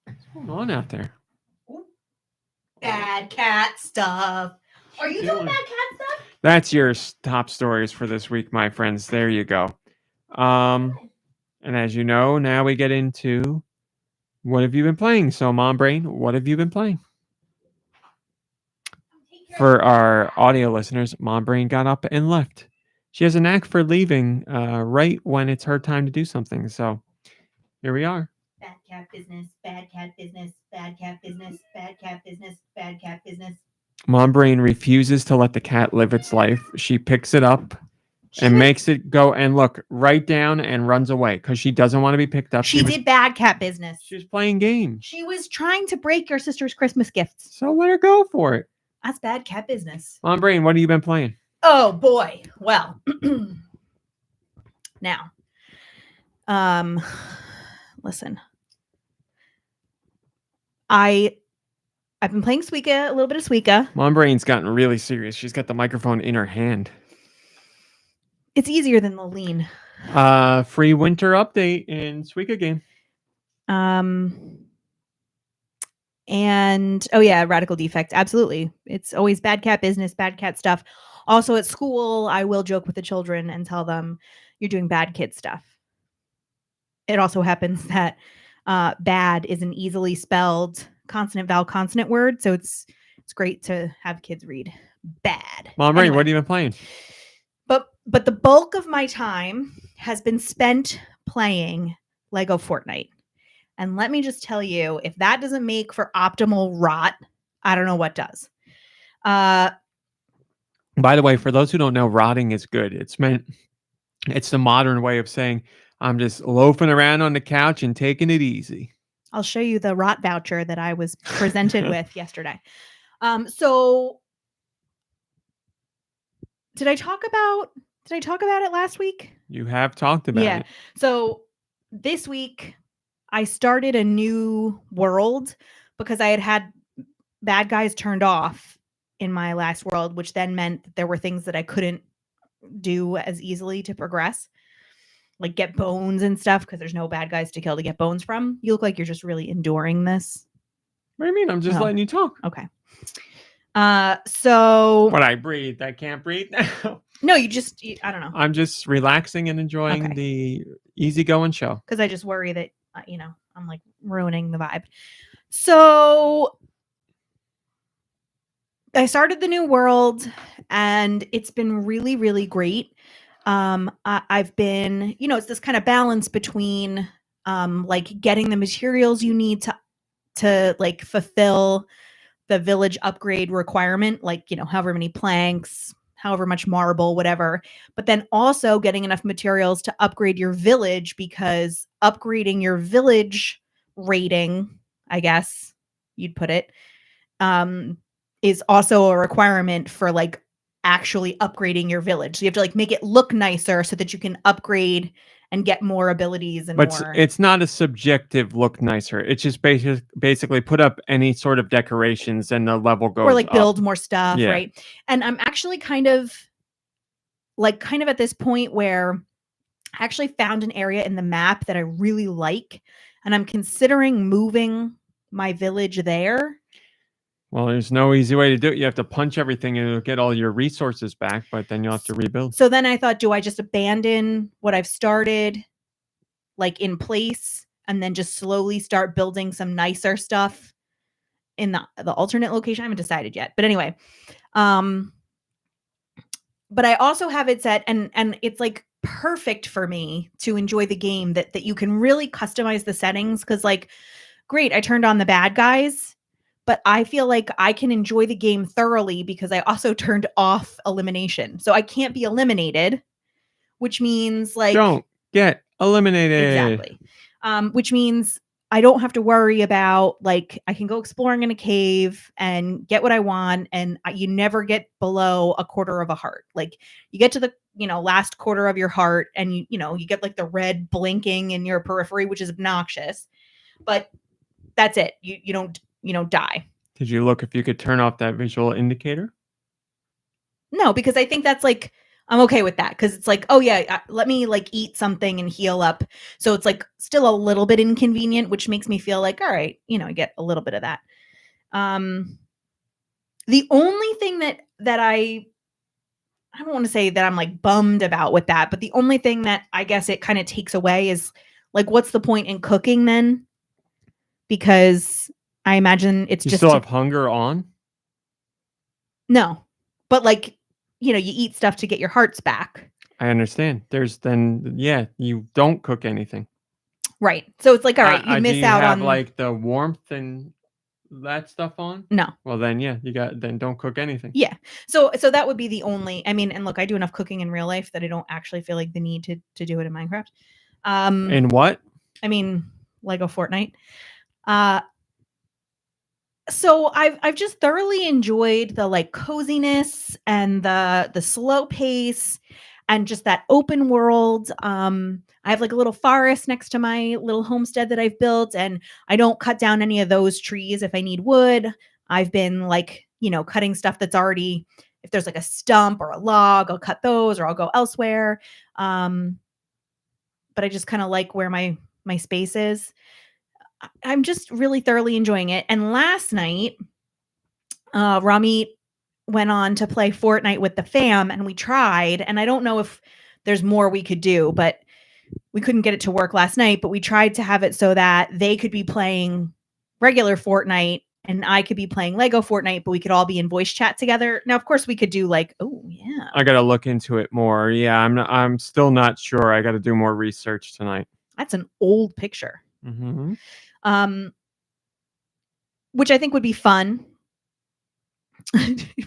What's going on out there? Bad cat stuff. Are you doing bad cat stuff? That's your top stories for this week, my friends. There you go. And as you know, now we get into what have you been playing? So, MomBrain, what have you been playing? For our audio listeners, MomBrain got up and left. She has a knack for leaving right when it's her time to do something. So here we are. Bad cat business, bad cat business, bad cat business, bad cat business, bad cat business. MomBrain refuses to let the cat live its life. She picks it up She and was- makes it go and look right down and runs away because she doesn't want to be picked up. She did bad cat business. She was playing games. She was trying to break your sister's Christmas gifts. So let her go for it. That's bad cat business. MomBrain, what have you been playing? Oh boy. Well, now, listen. I've been playing Suika, a little bit of Suika. MomBrain's gotten really serious. She's got the microphone in her hand. It's easier than the lean. Free winter update in Suika game. And oh yeah, radical defect. Absolutely. It's always bad cat business, bad cat stuff. Also at school, I will joke with the children and tell them you're doing bad kid stuff. It also happens that bad is an easily spelled consonant vowel consonant word, so it's great to have kids read bad. MomBrain, Anyway. what have you been playing? But the bulk of my time has been spent playing Lego Fortnite. And let me just tell you, if that doesn't make for optimal rot, I don't know what does. By the way, for those who don't know, rotting is good. It's the modern way of saying I'm just loafing around on the couch and taking it easy. I'll show you the rot voucher that I was presented with yesterday. So did I talk about it last week? You have talked about it. So this week I started a new world because I had bad guys turned off in my last world, which then meant that there were things that I couldn't do as easily to progress, like get bones and stuff, because there's no bad guys to kill to get bones from. You look like you're just really enduring this. What do you mean? I'm just Oh. letting you talk. Okay. So When I breathe, I can't breathe now. no, I don't know, I'm just relaxing and enjoying Okay. the easygoing show. because I just worry that I'm like ruining the vibe. So I started the new world and it's been really, really great. I've been, it's this kind of balance between like getting the materials you need to like fulfill the village upgrade requirement, like, however many planks, however much marble, whatever, but then also getting enough materials to upgrade your village, because upgrading your village rating, I guess you'd put it, is also a requirement for like actually upgrading your village. So you have to like make it look nicer so that you can upgrade and get more abilities and But more. it's not a subjective look nicer. It's just basically put up any sort of decorations and the level goes or like up. build more stuff, Yeah. right? And I'm actually kind of at this point where I actually found an area in the map that I really like, and I'm considering moving my village there. Well, there's no easy way to do it. You have to punch everything and it'll get all your resources back, but then you'll have to rebuild. So then I thought, do I just abandon what I've started like in place and then just slowly start building some nicer stuff in the alternate location? I haven't decided yet. But anyway, but I also have it set and it's like perfect for me to enjoy the game that you can really customize the settings, because like, great, I turned on the bad guys, but I feel like I can enjoy the game thoroughly because I also turned off elimination. So I can't be eliminated, which means like Don't get eliminated. exactly. Which means I don't have to worry about like I can go exploring in a cave and get what I want, and you never get below a quarter of a heart. Like you get to the last quarter of your heart, and you get like the red blinking in your periphery, which is obnoxious. But that's it. You don't die. Did you look if you could turn off that visual indicator? No, because I think that's like I'm okay with that, because it's like, oh yeah, let me like eat something and heal up. So it's like still a little bit inconvenient, which makes me feel like, all right, I get a little bit of that. The only thing that I don't want to say that I'm like bummed about with that, but the only thing that I guess it kind of takes away is like, what's the point in cooking then? Because I imagine it's You just still have hunger on? no, but like, you eat stuff to get your hearts back. I understand. You don't cook anything. Right. So it's like, all right, you do miss you out have on like the warmth and that stuff on? no. Well, then then don't cook anything. Yeah. So that would be the only. I mean, and look, I do enough cooking in real life that I don't actually feel like the need to do it in Minecraft. And what? I mean, Lego Fortnite. So I've just thoroughly enjoyed the like coziness and the slow pace and just that open world. I have like a little forest next to my little homestead that I've built, and I don't cut down any of those trees if I need wood. I've been like, cutting stuff that's already, if there's like a stump or a log, I'll cut those or I'll go elsewhere. But I just kind of like where my space is. I'm just really thoroughly enjoying it. And last night, Ramit went on to play Fortnite with the fam, and we tried. And I don't know if there's more we could do, but we couldn't get it to work last night. But we tried to have it so that they could be playing regular Fortnite and I could be playing Lego Fortnite, but we could all be in voice chat together. Now, of course, we could do like, oh yeah, I gotta look into it more. Yeah, I'm still not sure. I gotta do more research tonight. that's an old picture. Mm-hmm. Which I think would be fun.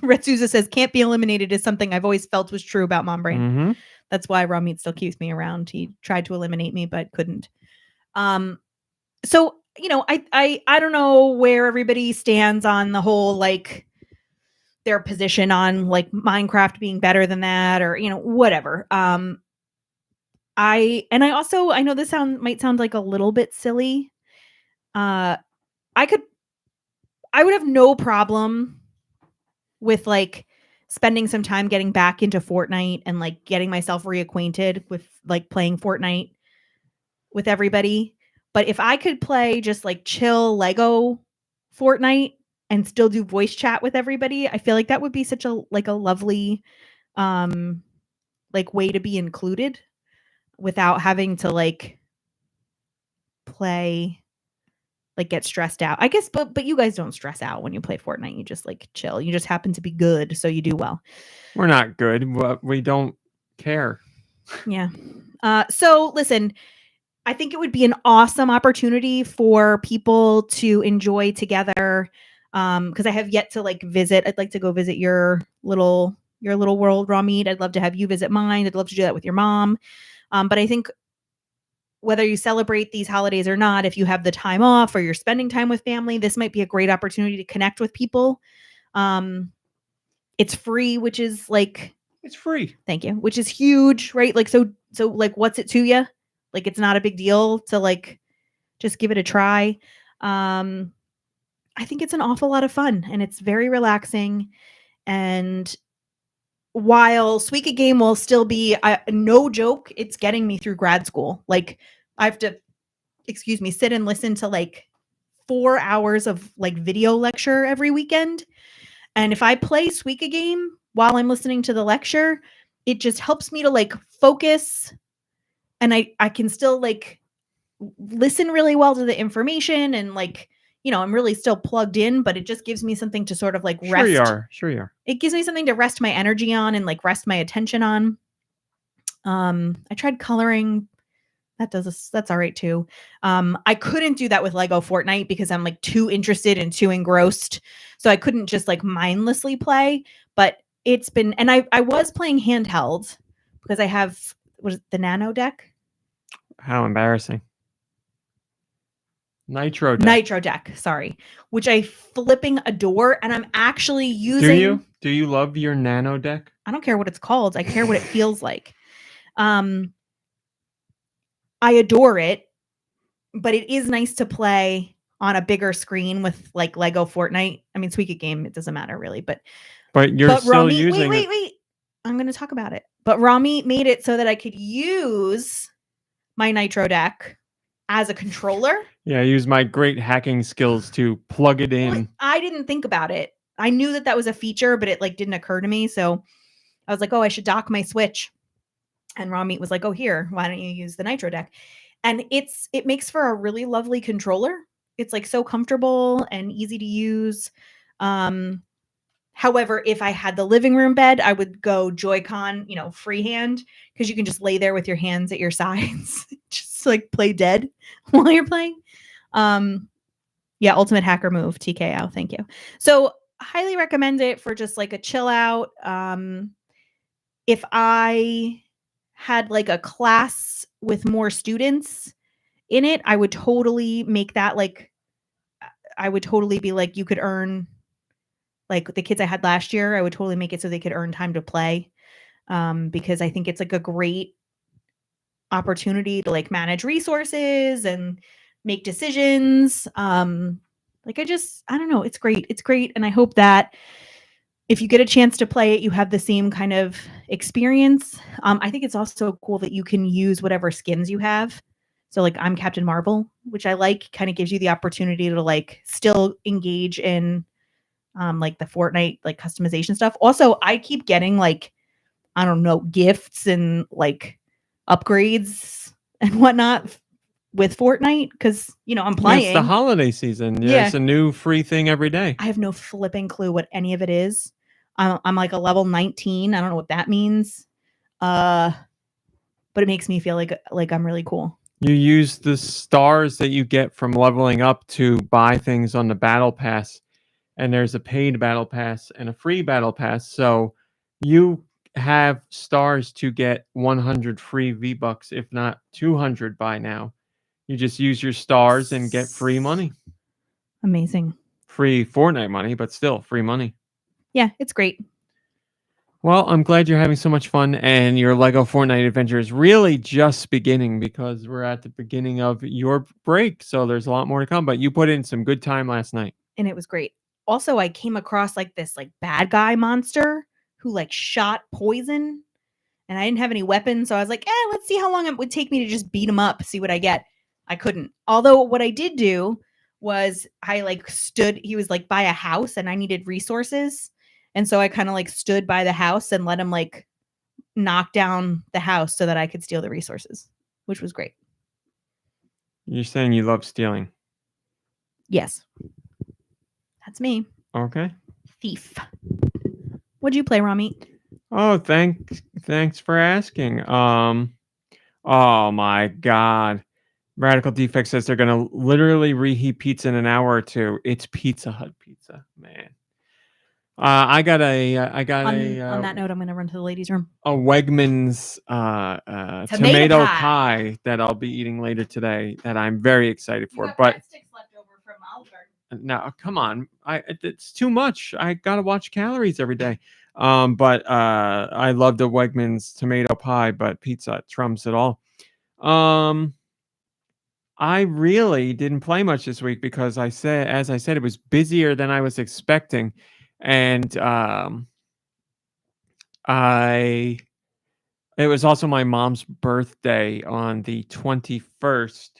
Red Souza says, can't be eliminated is something I've always felt was true about MomBrain. Mm-hmm. That's why Ramit still keeps me around. He tried to eliminate me, but couldn't. So, I don't know where everybody stands on the whole, like, their position on, like, Minecraft being better than that or, whatever. I know this might sound like a little bit silly. I would have no problem with like spending some time getting back into Fortnite and like getting myself reacquainted with like playing Fortnite with everybody. But if I could play just like chill Lego Fortnite and still do voice chat with everybody, I feel like that would be such a lovely like way to be included without having to like play, like get stressed out. I guess, but you guys don't stress out when you play Fortnite. You just like chill. You just happen to be good, so you do well. We're not good, but we don't care. Yeah. So listen, I think it would be an awesome opportunity for people to enjoy together. Because I have yet to like visit. I'd like to go visit your little world, Ramit. I'd love to have you visit mine. I'd love to do that with your mom. But I think whether you celebrate these holidays or not, if you have the time off or you're spending time with family, this might be a great opportunity to connect with people. It's free, which is like, it's free. Thank you. Which is huge, right? Like, so like, what's it to you? Like, it's not a big deal to like, just give it a try. I think it's an awful lot of fun and it's very relaxing. And while Suika Game will still be, no joke, it's getting me through grad school. Like I have to, sit and listen to like 4 hours of like video lecture every weekend. And if I play Suika Game while I'm listening to the lecture, it just helps me to like focus. And I can still like listen really well to the information and like, I'm really still plugged in, but it just gives me something to sort of like rest. Sure you are. It gives me something to rest my energy on and like rest my attention on. I tried coloring. That's all right too. I couldn't do that with Lego Fortnite because I'm like too interested and too engrossed. So I couldn't just like mindlessly play, but it's been, and I was playing handheld because I have, what is it, the Nano deck? How embarrassing. Nitro deck. Sorry, which I flipping adore, and I'm actually using. Do you love your Nano deck? I don't care what it's called. I care what it feels like. I adore it, but it is nice to play on a bigger screen with like Lego Fortnite. I mean, Suika Game, it doesn't matter really, but you're still Rami, using. Wait! I'm going to talk about it. But Rami made it so that I could use my Nitro deck as a controller. Yeah, I use my great hacking skills to plug it in. Well, I didn't think about it. I knew that was a feature, but it like didn't occur to me. So I was like, oh, I should dock my Switch. And Ramit was like, oh, here, why don't you use the Nitro deck? And it makes for a really lovely controller. It's like so comfortable and easy to use. However, if I had the living room bed, I would go Joy-Con, freehand, because you can just lay there with your hands at your sides, just like play dead while you're playing. Yeah, ultimate hacker move, TKO. Thank you. So highly recommend it for just like a chill out. If I had like a class with more students in it, I would totally make that like, I would totally be like, you could earn, like the kids I had last year, I would totally make it so they could earn time to play. Because I think it's like a great opportunity to like manage resources and make decisions. Like I don't know, it's great. It's great. And I hope that if you get a chance to play it, you have the same kind of experience. I think it's also cool that you can use whatever skins you have. So like I'm Captain Marvel, which I like, kind of gives you the opportunity to like still engage in like the Fortnite like customization stuff. Also, I keep getting like, I don't know, gifts and like upgrades and whatnot with Fortnite because I'm playing. It's the holiday season. Yeah. There's a new free thing every day. I have no flipping clue what any of it is. I'm like a level 19. I don't know what that means. But it makes me feel like I'm really cool. You use the stars that you get from leveling up to buy things on the battle pass, and there's a paid battle pass and a free battle pass. So you have stars to get 100 free V-Bucks, if not 200 by now. You just use your stars and get free money. Amazing. Free Fortnite money, but still free money. Yeah, it's great. Well, I'm glad you're having so much fun, and your Lego Fortnite adventure is really just beginning because we're at the beginning of your break. So there's a lot more to come, but you put in some good time last night. And it was great. Also, I came across like this like bad guy monster who like shot poison, and I didn't have any weapons. So I was like, let's see how long it would take me to just beat him up, see what I get. I couldn't. Although what I did do was I like stood, he was like by a house and I needed resources. And so I kind of like stood by the house and let him like knock down the house so that I could steal the resources, which was great. You're saying you love stealing. Yes. That's me. Okay. Thief. What'd you play, Rami? Oh, thanks for asking. Oh my God. Radical Defect says they're gonna literally reheat pizza in an hour or two. It's Pizza Hut pizza, man. On that note, I'm gonna run to the ladies' room. A Wegmans tomato pie that I'll be eating later today that I'm very excited for. But sticks left over from Olive Garden. no, come on, it's too much. I gotta watch calories every day. But I love the Wegmans tomato pie, but pizza trumps it all. I really didn't play much this week because as I said, it was busier than I was expecting, and it was also my mom's birthday on the 21st.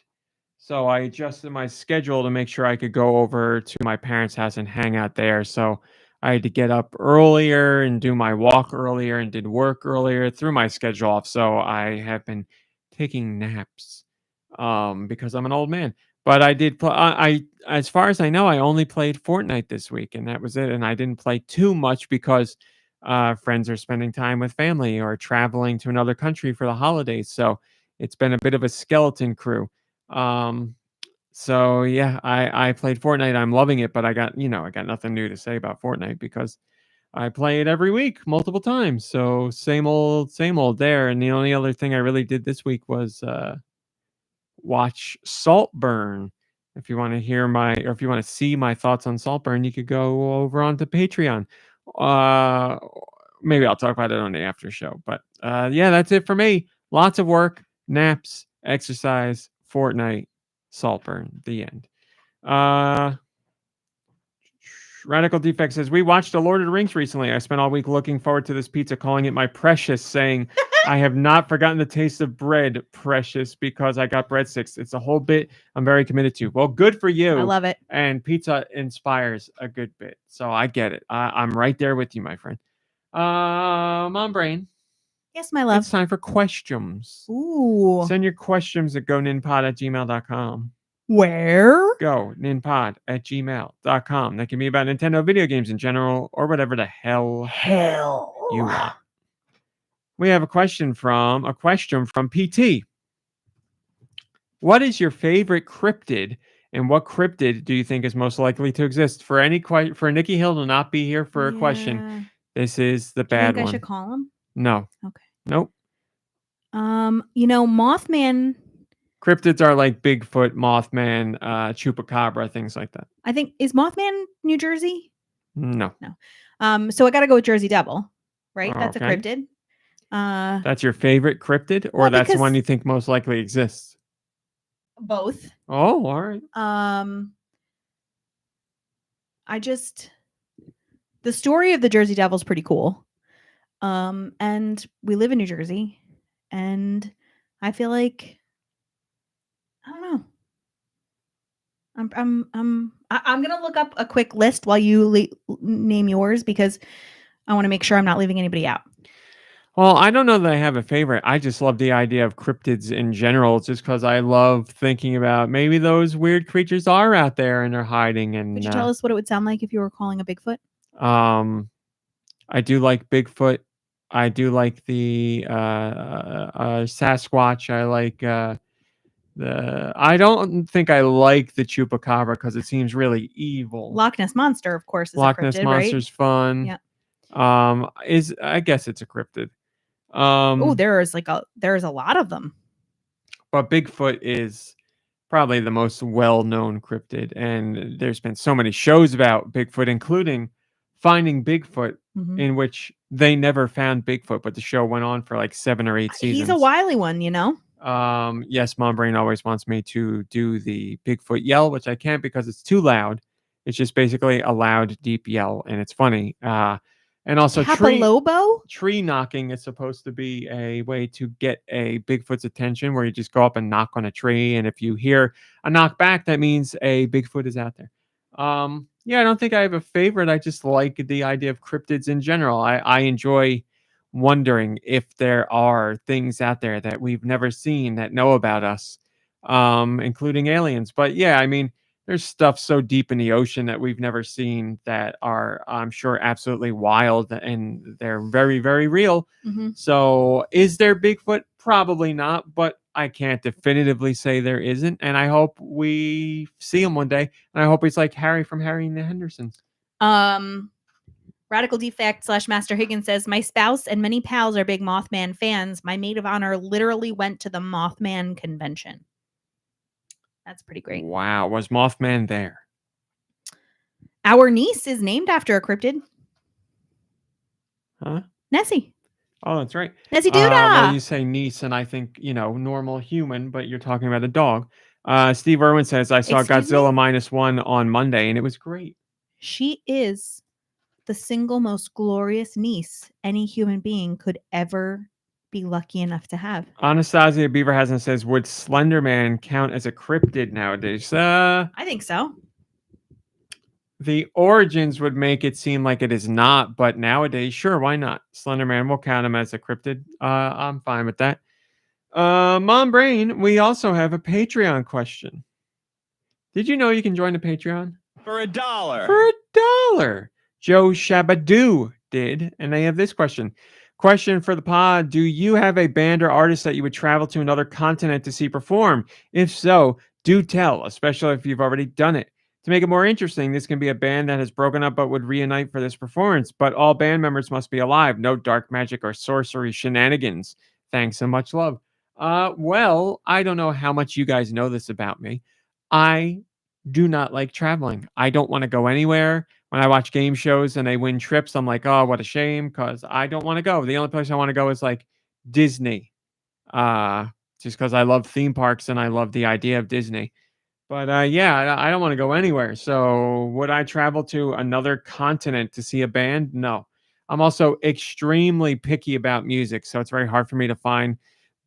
So I adjusted my schedule to make sure I could go over to my parents' house and hang out there. So I had to get up earlier and do my walk earlier and did work earlier, threw my schedule off. So I have been taking naps because I'm an old man. But I did play. As far as I know, I only played Fortnite this week, and that was it. And I didn't play too much because friends are spending time with family or traveling to another country for the holidays. So it's been a bit of a skeleton crew. So yeah, I played Fortnite. I'm loving it, but I got nothing new to say about Fortnite because I play it every week, multiple times. So same old there. And the only other thing I really did this week was watch Saltburn. If you want to hear if you want to see my thoughts on Saltburn, you could go over onto Patreon. Maybe I'll talk about it on the after show. But yeah, that's it for me. Lots of work, naps, exercise, Fortnite, Saltburn. The end. Radical Defect says, we watched The Lord of the Rings recently. I spent all week looking forward to this pizza, calling it my precious, saying, I have not forgotten the taste of bread, precious, because I got breadsticks. It's a whole bit I'm very committed to. Well, good for you. I love it. And pizza inspires a good bit. So I get it. I'm right there with you, my friend. MomBrain. Yes, my love. It's time for questions. Ooh. Send your questions at goninpod@gmail.com. Where? GoNinPod@gmail.com. That can be about Nintendo video games in general or whatever the hell you want. We have a question from PT. What is your favorite cryptid, and what cryptid do you think is most likely to exist? For Nikki Hill to not be here for a question, Yeah. this is the Do you bad think I one. should call him? No. Okay. Nope. Mothman. Cryptids are like Bigfoot, Mothman, Chupacabra, things like that. I think is Mothman New Jersey? No. So I got to go with Jersey Devil, right? That's Okay. a cryptid. That's your favorite cryptid, or Well, that's the because- one you think most likely exists? Both. Oh, all right. The story of the Jersey Devil is pretty cool. And we live in New Jersey, and I feel like I don't know. I'm gonna look up a quick list while you name yours because I want to make sure I'm not leaving anybody out. Well, I don't know that I have a favorite. I just love the idea of cryptids in general, just because I love thinking about maybe those weird creatures are out there and they're hiding. And Could you tell us what it would sound like if you were calling a Bigfoot? I do like Bigfoot. I do like the Sasquatch. I like I don't think I like the Chupacabra because it seems really evil. Loch Ness Monster, of course, is Loch a Ness cryptid, Monster's fun. Yeah. I guess it's a cryptid. There's a lot of them. But Bigfoot is probably the most well-known cryptid, and there's been so many shows about Bigfoot, including Finding Bigfoot, in which they never found Bigfoot, but the show went on for like 7 or 8 seasons. He's a wily one, Yes, MomBrain always wants me to do the Bigfoot yell, which I can't because it's too loud. It's just basically a loud, deep yell, and it's funny. And also tree knocking is supposed to be a way to get a Bigfoot's attention, where you just go up and knock on a tree, and if you hear a knock back, that means a Bigfoot is out there. Yeah, I don't think I have a favorite. I just like the idea of cryptids in general. I enjoy wondering if there are things out there that we've never seen that know about us, including aliens. But yeah, I mean, there's stuff so deep in the ocean that we've never seen that are, I'm sure, absolutely wild, and they're very, very real. So is there Bigfoot? Probably not, but I can't definitively say there isn't. And I hope we see him one day. And I hope he's like Harry from Harry and the Hendersons. Radical Defect / Master Higgins says, my spouse and many pals are big Mothman fans. My maid of honor literally went to the Mothman convention. That's pretty great. Wow. Was Mothman there? Our niece is named after a cryptid. Huh? Nessie. Oh, that's right. Nessie Doodah. Well, you say niece, and I think, normal human, but you're talking about a dog. Steve Irwin says, I saw Godzilla -1 on Monday, and it was great. She is the single most glorious niece any human being could ever be lucky enough to have. Anastasia Beaverhazen says, would Slender Man count as a cryptid nowadays? I think so. The origins would make it seem like it is not, but nowadays, sure, why not? Slender Man, will count him as a cryptid. I'm fine with that. MomBrain, we also have a Patreon question. Did you know you can join the Patreon? For $1. For $1. Joe Shabadoo did, and they have this question. Question for the pod. Do you have a band or artist that you would travel to another continent to see perform? If so, do tell, especially if you've already done it. To make it more interesting, this can be a band that has broken up but would reunite for this performance, but all band members must be alive. No dark magic or sorcery shenanigans. Thanks and much love. Well, I don't know how much you guys know this about me. I do not like traveling. I don't want to go anywhere. When I watch game shows and they win trips, I'm like, oh, what a shame, because I don't want to go. The only place I want to go is like Disney, just because I love theme parks and I love the idea of Disney. But yeah, I don't want to go anywhere. So would I travel to another continent to see a band? No. I'm also extremely picky about music, so it's very hard for me to find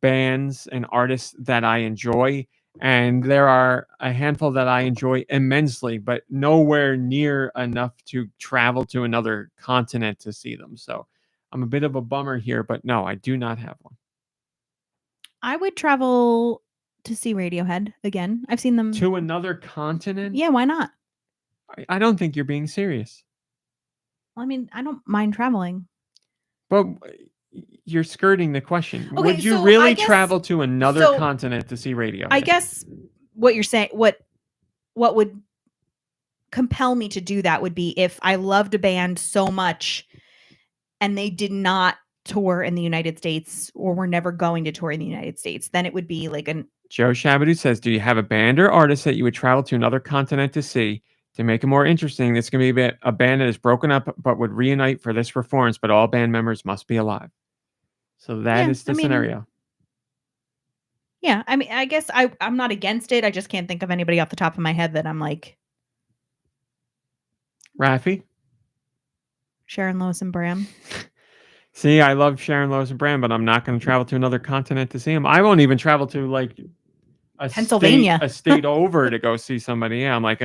bands and artists that I enjoy. And there are a handful that I enjoy immensely, but nowhere near enough to travel to another continent to see them. So I'm a bit of a bummer here, but no, I do not have one. I would travel to see Radiohead again. I've seen them. To another continent? Yeah, why not? I don't think you're being serious. Well, I mean, I don't mind traveling. But you're skirting the question. Okay, Would you so really I guess- travel to another so continent to see Radiohead? I guess what you're saying, what would compel me to do that would be if I loved a band so much and they did not tour in the United States or were never going to tour in the United States. Then it would be like an Joe Shabadoo says, do you have a band or artist that you would travel to another continent to see? To make it more interesting, this can be a band that is broken up but would reunite for this performance, but all band members must be alive. So that is the scenario. Yeah, I mean, I guess I'm not against it. I just can't think of anybody off the top of my head that I'm like. Rafi? Sharon, Lois, and Bram. See, I love Sharon, Lois, and Bram, but I'm not going to travel to another continent to see them. I won't even travel to like Pennsylvania, a state over to go see somebody. Yeah, I'm like,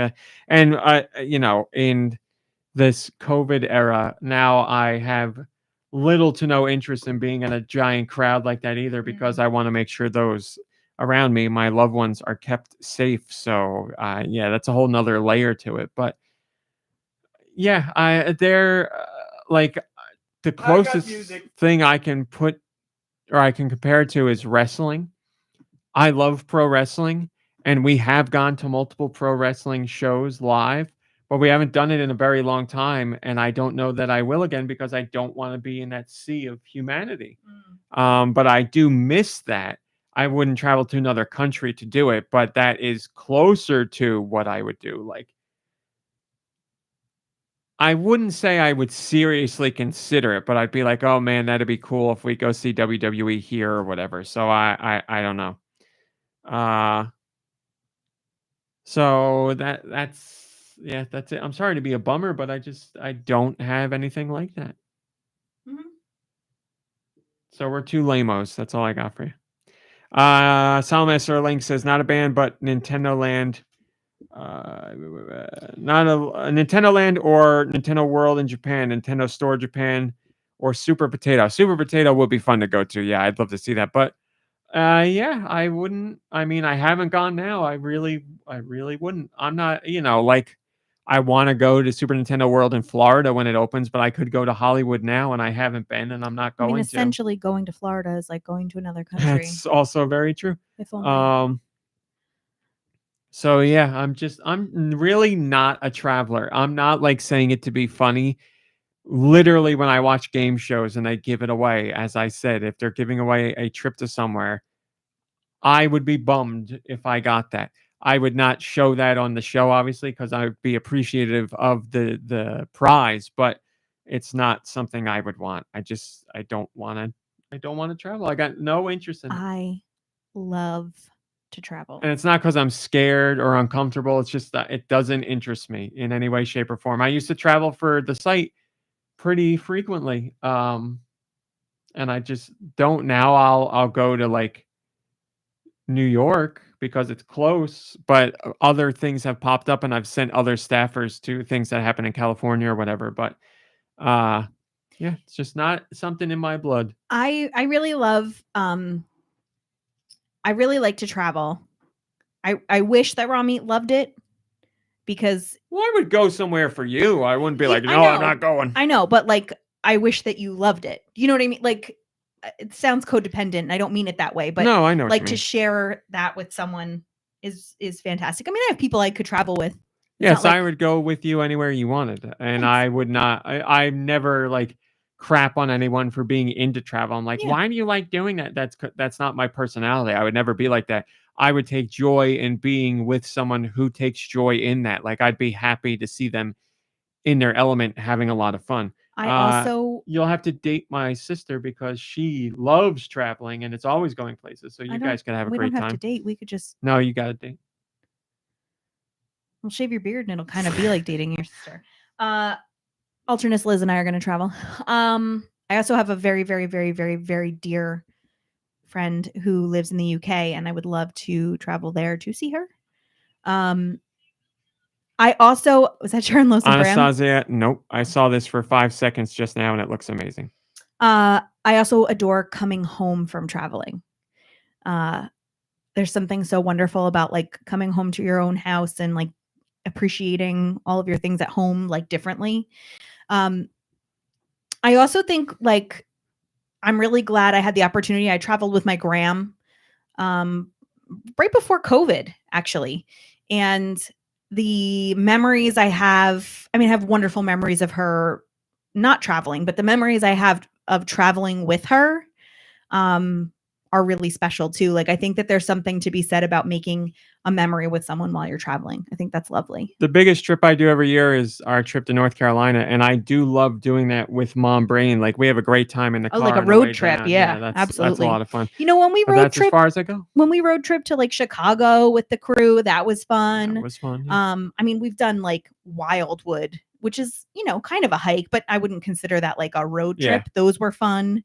you know, in this COVID era, now I have little to no interest in being in a giant crowd like that either, because I want to make sure those around me, my loved ones, are kept safe. So, yeah, that's a whole nother layer to it. But yeah, they're like the closest thing I can put or I can compare it to is wrestling. I love pro wrestling, and we have gone to multiple pro wrestling shows live, but we haven't done it in a very long time, and I don't know that I will again because I don't want to be in that sea of humanity. But I do miss that. I wouldn't travel to another country to do it, but that is closer to what I would do. Like, I wouldn't say I would seriously consider it, but I'd be like, oh man, that'd be cool if we go see WWE here or whatever. So I don't know. So that's it. I'm sorry to be a bummer, but I don't have anything like that. So we're two lamos. That's all I got for you. Salamaster Link says not a band, but Nintendo Land. Not a Nintendo Land or Nintendo World in Japan, Nintendo Store Japan, or Super Potato. Super Potato would be fun to go to. Yeah, I'd love to see that. But yeah, I wouldn't. I mean, I haven't gone now. I really wouldn't. I'm not, like, I want to go to Super Nintendo World in Florida when it opens, but I could go to Hollywood now, and I haven't been, and I'm not going I mean, to. essentially, going to Florida is like going to another country. That's also very true. If only. So yeah, I'm really not a traveler. I'm not like saying it to be funny. Literally, when I watch game shows and they give it away, as I said, if they're giving away a trip to somewhere, I would be bummed if I got that. I would not show that on the show, obviously, because I would be appreciative of the prize, but it's not something I would want. I don't want to travel. I got no interest in it. I love to travel. And it's not because I'm scared or uncomfortable. It's just that it doesn't interest me in any way, shape, or form. I used to travel for the site pretty frequently. And I just don't now. I'll go to like New York because it's close, but other things have popped up and I've sent other staffers to things that happen in California or whatever. But yeah, it's just not something in my blood. I really love I really like to travel. I wish that Raw Meat loved it because I would go somewhere for you. I wouldn't be like, no, I'm not going. I know, but like I wish that you loved it. You know what I mean? Like it sounds codependent. And I don't mean it that way, but no, I know. Like to share that with someone is fantastic. I mean, I have people I could travel with. Yes, I would go with you anywhere you wanted, and I would not. I never like crap on anyone for being into travel. I'm like, why do you like doing that? That's not my personality. I would never be like that. I would take joy in being with someone who takes joy in that. Like I'd be happy to see them in their element, having a lot of fun. You'll have to date my sister because she loves traveling and it's always going places. So you guys can have a great time. We don't have to date. We could just. No, you got to date. Well, shave your beard and it'll kind of be like dating your sister. Alternate Liz and I are going to travel. I also have a very, very, very, very, very dear friend who lives in the UK, and I would love to travel there to see her. I also was that Sharon Lois and Bram? Anastasia, nope. I saw this for 5 seconds just now, and it looks amazing. I also adore coming home from traveling. there's something so wonderful about like coming home to your own house and like appreciating all of your things at home like differently. I also think like I'm really glad I had the opportunity. I traveled with my gram right before COVID, actually. And the memories I have wonderful memories of her not traveling, but the memories I have of traveling with her are really special too. Like, I think that there's something to be said about making a memory with someone while you're traveling. I think that's lovely. The biggest trip I do every year is our trip to North Carolina, and I do love doing that with MomBrain. Like, we have a great time in the car. Like a on the way road trip. down. Yeah, that's absolutely. a lot of fun. You know, when we But road that's trip, as far as I go. when we road trip to like Chicago with the crew, that was fun. That was fun. Yeah. I mean, we've done like Wildwood, which is, you know, kind of a hike, but I wouldn't consider that like a road trip. Yeah. Those were fun.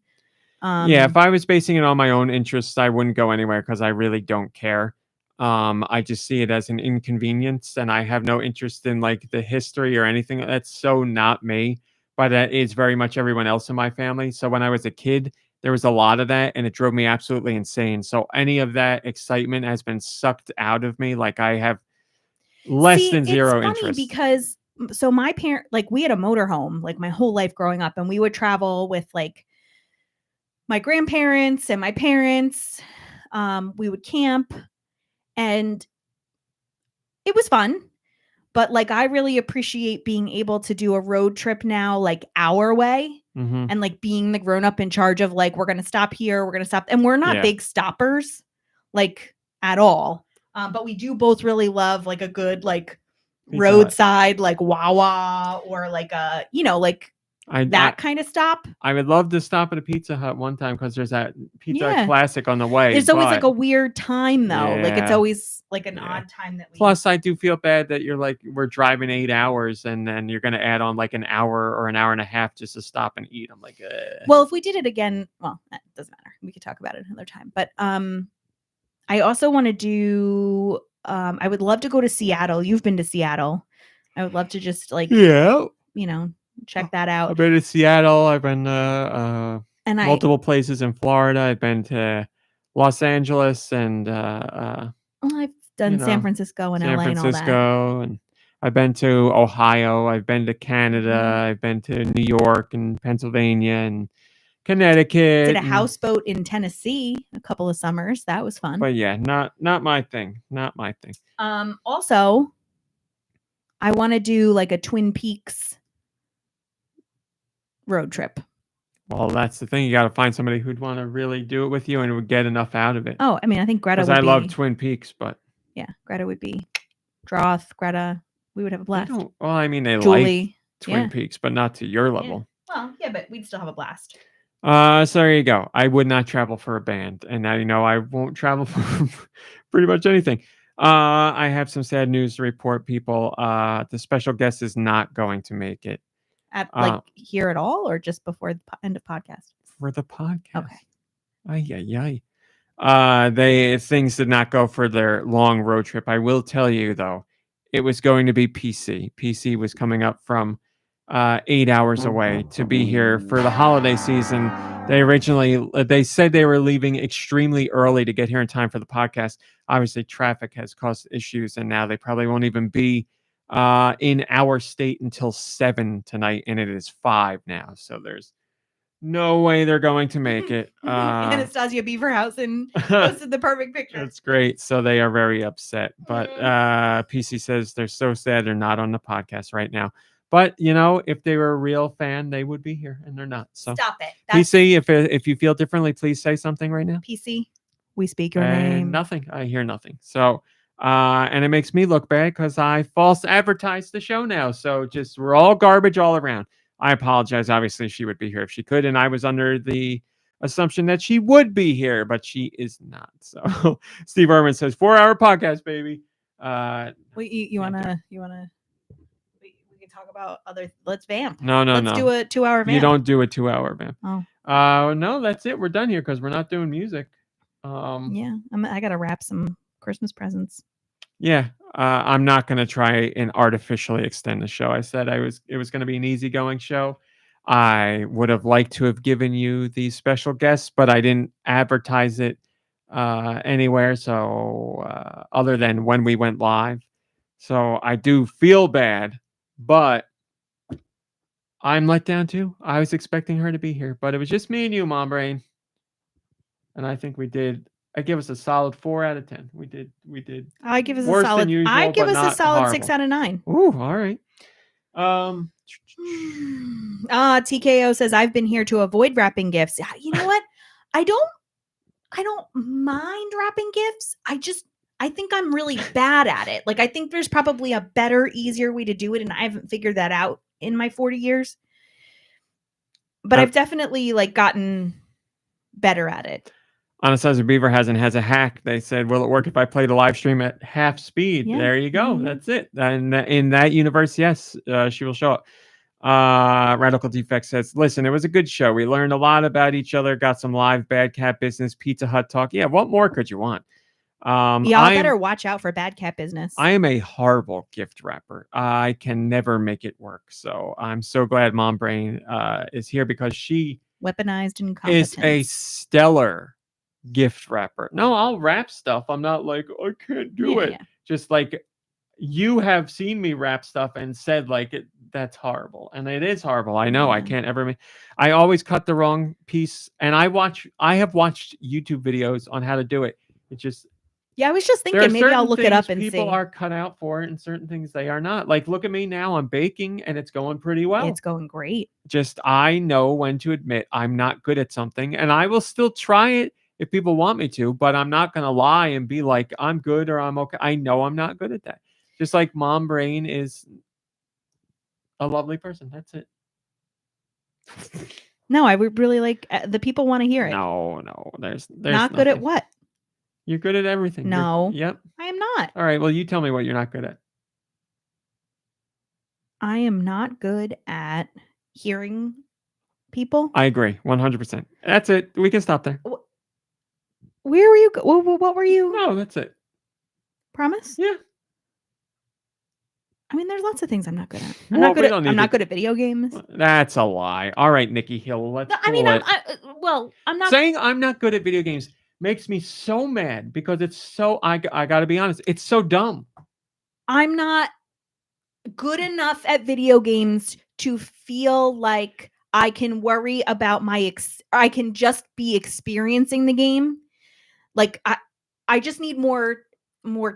Yeah, if I was basing it on my own interests, I wouldn't go anywhere because I really don't care. I just see it as an inconvenience, and I have no interest in like the history or anything. That's so not me, but that is very much everyone else in my family. So when I was a kid, there was a lot of that, and it drove me absolutely insane. So any of that excitement has been sucked out of me. Like, I have less than zero it's funny interest. because so my parent, like, we had a motorhome like my whole life growing up, and we would travel with like my grandparents and my parents. We would camp, and it was fun. But like, I really appreciate being able to do a road trip now, like our way, and like being the grown up in charge of like, we're going to stop here, we're going to stop. And we're not big stoppers like at all. But we do both really love like a good like Pizza roadside, Hut. Like Wawa or like a, you know, like that kind of stop. I would love to stop at a Pizza Hut one time because there's that Pizza Hut classic on the way. There's always like a weird time though. Like, it's always like an odd time that we. Plus, I do feel bad that you're like, we're driving 8 hours and then you're going to add on like an hour or an hour and a half just to stop and eat. I'm like, well, if we did it again, well, that doesn't matter. We could talk about it another time. But I also want to do. I would love to go to Seattle. You've been to Seattle. I would love to just like, you know, check that out. I've been to Seattle. I've been to multiple places in Florida. I've been to Los Angeles and I've done San Francisco and LA and all that. And I've been to Ohio. I've been to Canada. I've been to New York and Pennsylvania and Connecticut. Did a houseboat in Tennessee a couple of summers. That was fun. But yeah, not my thing. Not my thing. Also, I want to do like a Twin Peaks road trip. Well, that's the thing. You got to find somebody who'd want to really do it with you and would get enough out of it. Oh, I mean, I think Greta would be. I love Twin Peaks, but yeah, Greta would be. Droth, Greta, we would have a blast. Well, I mean, they Julie, like Twin Peaks, but not to your level. Yeah. Well, yeah, but we'd still have a blast. So there you go. I would not travel for a band, and now you know I won't travel for pretty much anything. I have some sad news to report, people. The special guest is not going to make it. At like here at all, or just before the end of podcast? For the podcast. Okay. Things did not go for their long road trip. I will tell you though, it was going to be PC. PC was coming up from 8 hours away to be here for the holiday season. They said they were leaving extremely early to get here in time for the podcast. Obviously, traffic has caused issues, and now they probably won't even be in our state until 7 tonight, and it is 5 now. So there's no way they're going to make it. Anastasia Beaverhausen posted the perfect picture. That's great. So they are very upset. But PC says they're so sad they're not on the podcast right now. But, you know, if they were a real fan, they would be here, and they're not. So stop it. PC, if you feel differently, please say something right now. PC, we speak your name. Nothing. I hear nothing. So, and it makes me look bad because I false advertised the show now. So we're all garbage all around. I apologize. Obviously, she would be here if she could, and I was under the assumption that she would be here, but she is not. So Steve Irwin says 4-hour podcast, baby. Wait, you wanna we can talk about other. Let's vamp. No. Let's do a 2-hour vamp. You don't do a 2-hour vamp. Oh. No, that's it. We're done here because we're not doing music. Yeah, I gotta wrap some Christmas presents. Yeah, I'm not going to try and artificially extend the show. I said it was going to be an easygoing show. I would have liked to have given you the special guests, but I didn't advertise it anywhere. So other than when we went live, so I do feel bad, but I'm let down too. I was expecting her to be here, but it was just me and you, MomBrain, and I think we did. I give us a solid 4 out of 10. We did. I give us Worse a than solid. usual, I give but us a not solid 6 horrible. out of 9. Ooh, all right. TKO says I've been here to avoid wrapping gifts. You know what? I don't mind wrapping gifts. I think I'm really bad at it. Like I think there's probably a better, easier way to do it, and I haven't figured that out in my 40 years. But I've definitely like gotten better at it. Anastasia Beaver has a hack. They said, will it work if I play the live stream at half speed? Yeah. There you go. Mhm. That's it. And in that universe, yes, she will show up. Radical Defect says, listen, it was a good show. We learned a lot about each other, got some live Bad Cat business, Pizza Hut talk. Yeah, what more could you want? Y'all better watch out for Bad Cat business. I am a horrible gift wrapper. I can never make it work. So I'm so glad MomBrain is here because she Weaponized incompetence. is a stellar gift wrapper. No, I'll wrap stuff. I'm not like, I can't do it. Yeah. Just like you have seen me wrap stuff and said like that's horrible. And it is horrible. I know. I can't ever I always cut the wrong piece. And I have watched YouTube videos on how to do it. It just I was just thinking maybe I'll look it up and see. People are cut out for it and certain things they are not. Like look at me now, I'm baking and it's going pretty well. It's going great. Just I know when to admit I'm not good at something and I will still try it if people want me to, but I'm not going to lie and be like I'm good or I'm okay. I know I'm not good at that. Just like MomBrain is a lovely person. That's it. No, I would really like the people want to hear it. No, there's not good at what? You're good at everything. No. Yep. I am not. All right. Well, you tell me what you're not good at. I am not good at hearing people. I agree. 100%. That's it. We can stop there. Where were you? What were you? No, that's it. Promise? Yeah. I mean, there's lots of things I'm not good at. I'm not good at video games. That's a lie. All right, Nikki Hill. Let's. I mean, I'm not saying I'm not good at video games makes me so mad because it's so. I got to be honest. It's so dumb. I'm not good enough at video games to feel like I can worry about I can just be experiencing the game. Like I just need more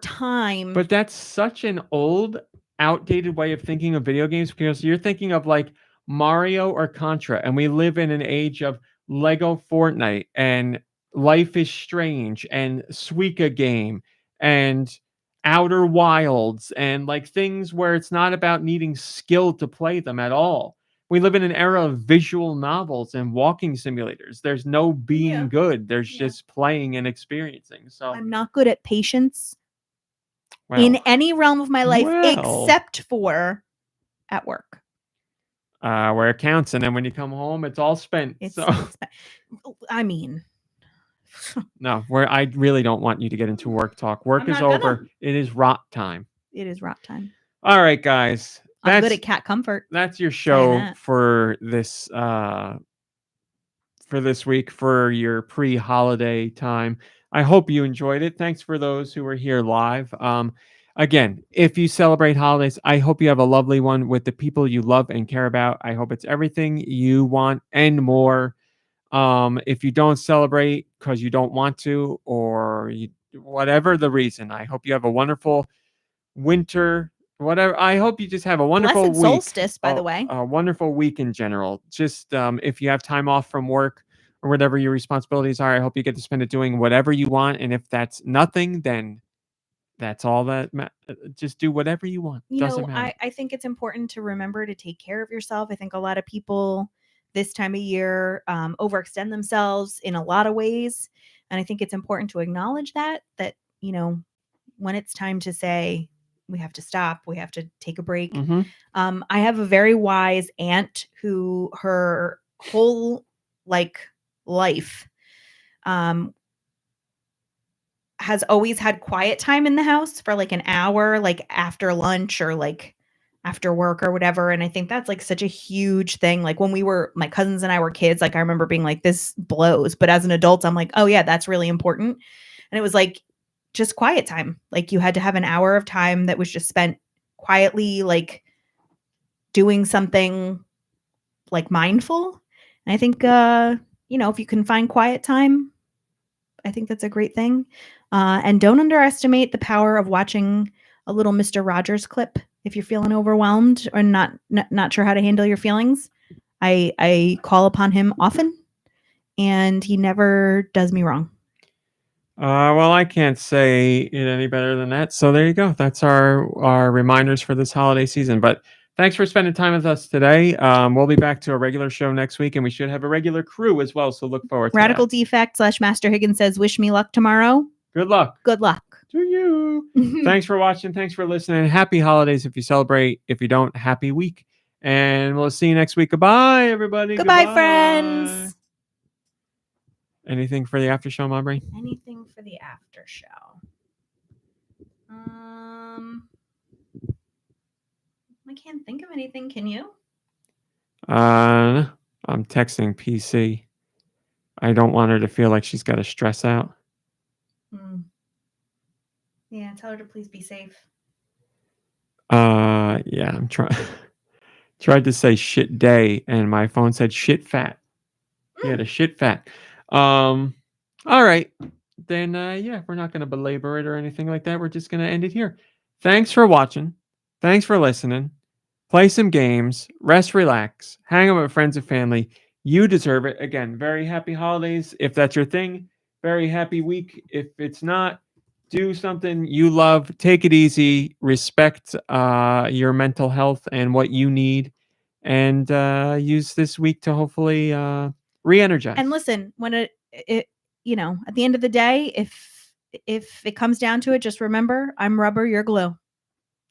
time. But that's such an old, outdated way of thinking of video games because you're thinking of like Mario or Contra, and we live in an age of Lego Fortnite and Life is Strange and Suika Game and Outer Wilds and like things where it's not about needing skill to play them at all. We live in an era of visual novels and walking simulators. There's no being good. There's just playing and experiencing. So I'm not good at patience in any realm of my life except for at work. Where it counts. And then when you come home, it's all spent. I mean... No, I really don't want you to get into work talk. Work is over. It is rot time. It is rot time. All right, guys. I'm good at cat comfort. That's your show for this week, for your pre-holiday time. I hope you enjoyed it. Thanks for those who were here live. Again, if you celebrate holidays, I hope you have a lovely one with the people you love and care about. I hope it's everything you want and more. If you don't celebrate because you don't want to, or whatever the reason, I hope you have a wonderful winter. Whatever. I hope you just have a wonderful Blessed solstice, by the way. A wonderful week in general. Just if you have time off from work or whatever your responsibilities are, I hope you get to spend it doing whatever you want. And if that's nothing, then that's all that. Just do whatever you want. Doesn't matter. I think it's important to remember to take care of yourself. I think a lot of people this time of year overextend themselves in a lot of ways. And I think it's important to acknowledge that, when it's time to say, we have to stop, we have to take a break. Mm-hmm. I have a very wise aunt who her whole life has always had quiet time in the house for an hour, after lunch or after work or whatever. And I think that's like such a huge thing. Like when my cousins and I were kids, like I remember being like, this blows. But as an adult, I'm like, oh yeah, that's really important. And it was like just quiet time. Like you had to have an hour of time that was just spent quietly, like doing something like mindful. And I think, if you can find quiet time, I think that's a great thing. And don't underestimate the power of watching a little Mr. Rogers clip if you're feeling overwhelmed or not sure how to handle your feelings. I call upon him often, and he never does me wrong. Well, I can't say it any better than that. So there you go. That's our reminders for this holiday season. But thanks for spending time with us today. We'll be back to a regular show next week, and we should have a regular crew as well. So look forward to Radical that. Defect / Master Higgins says, wish me luck tomorrow. Good luck. Good luck. To you. Thanks for watching. Thanks for listening. Happy holidays if you celebrate. If you don't, happy week. And we'll see you next week. Goodbye, everybody. Goodbye, friends. Anything for the after show, MomBrain? Anything for the after show? I can't think of anything. Can you? I'm texting PC. I don't want her to feel like she's got to stress out. Yeah, tell her to please be safe. Yeah, I'm tried to say shit day, and my phone said shit fat. Yeah, the shit fat. All right. Then, we're not going to belabor it or anything like that. We're just going to end it here. Thanks for watching. Thanks for listening. Play some games. Rest, relax. Hang out with friends and family. You deserve it. Again, very happy holidays if that's your thing. Very happy week if it's not. Do something you love. Take it easy. Respect your mental health and what you need. And use this week to hopefully re-energize. And listen, when at the end of the day, if it comes down to it, just remember, I'm rubber, you're glue.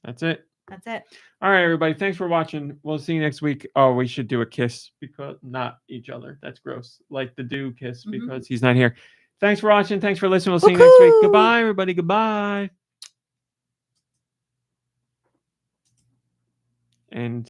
That's it. That's it. All right, everybody. Thanks for watching. We'll see you next week. Oh, we should do a kiss because not each other. That's gross. Like the do kiss because he's not here. Thanks for watching. Thanks for listening. We'll see you next week. Goodbye, everybody. Goodbye. And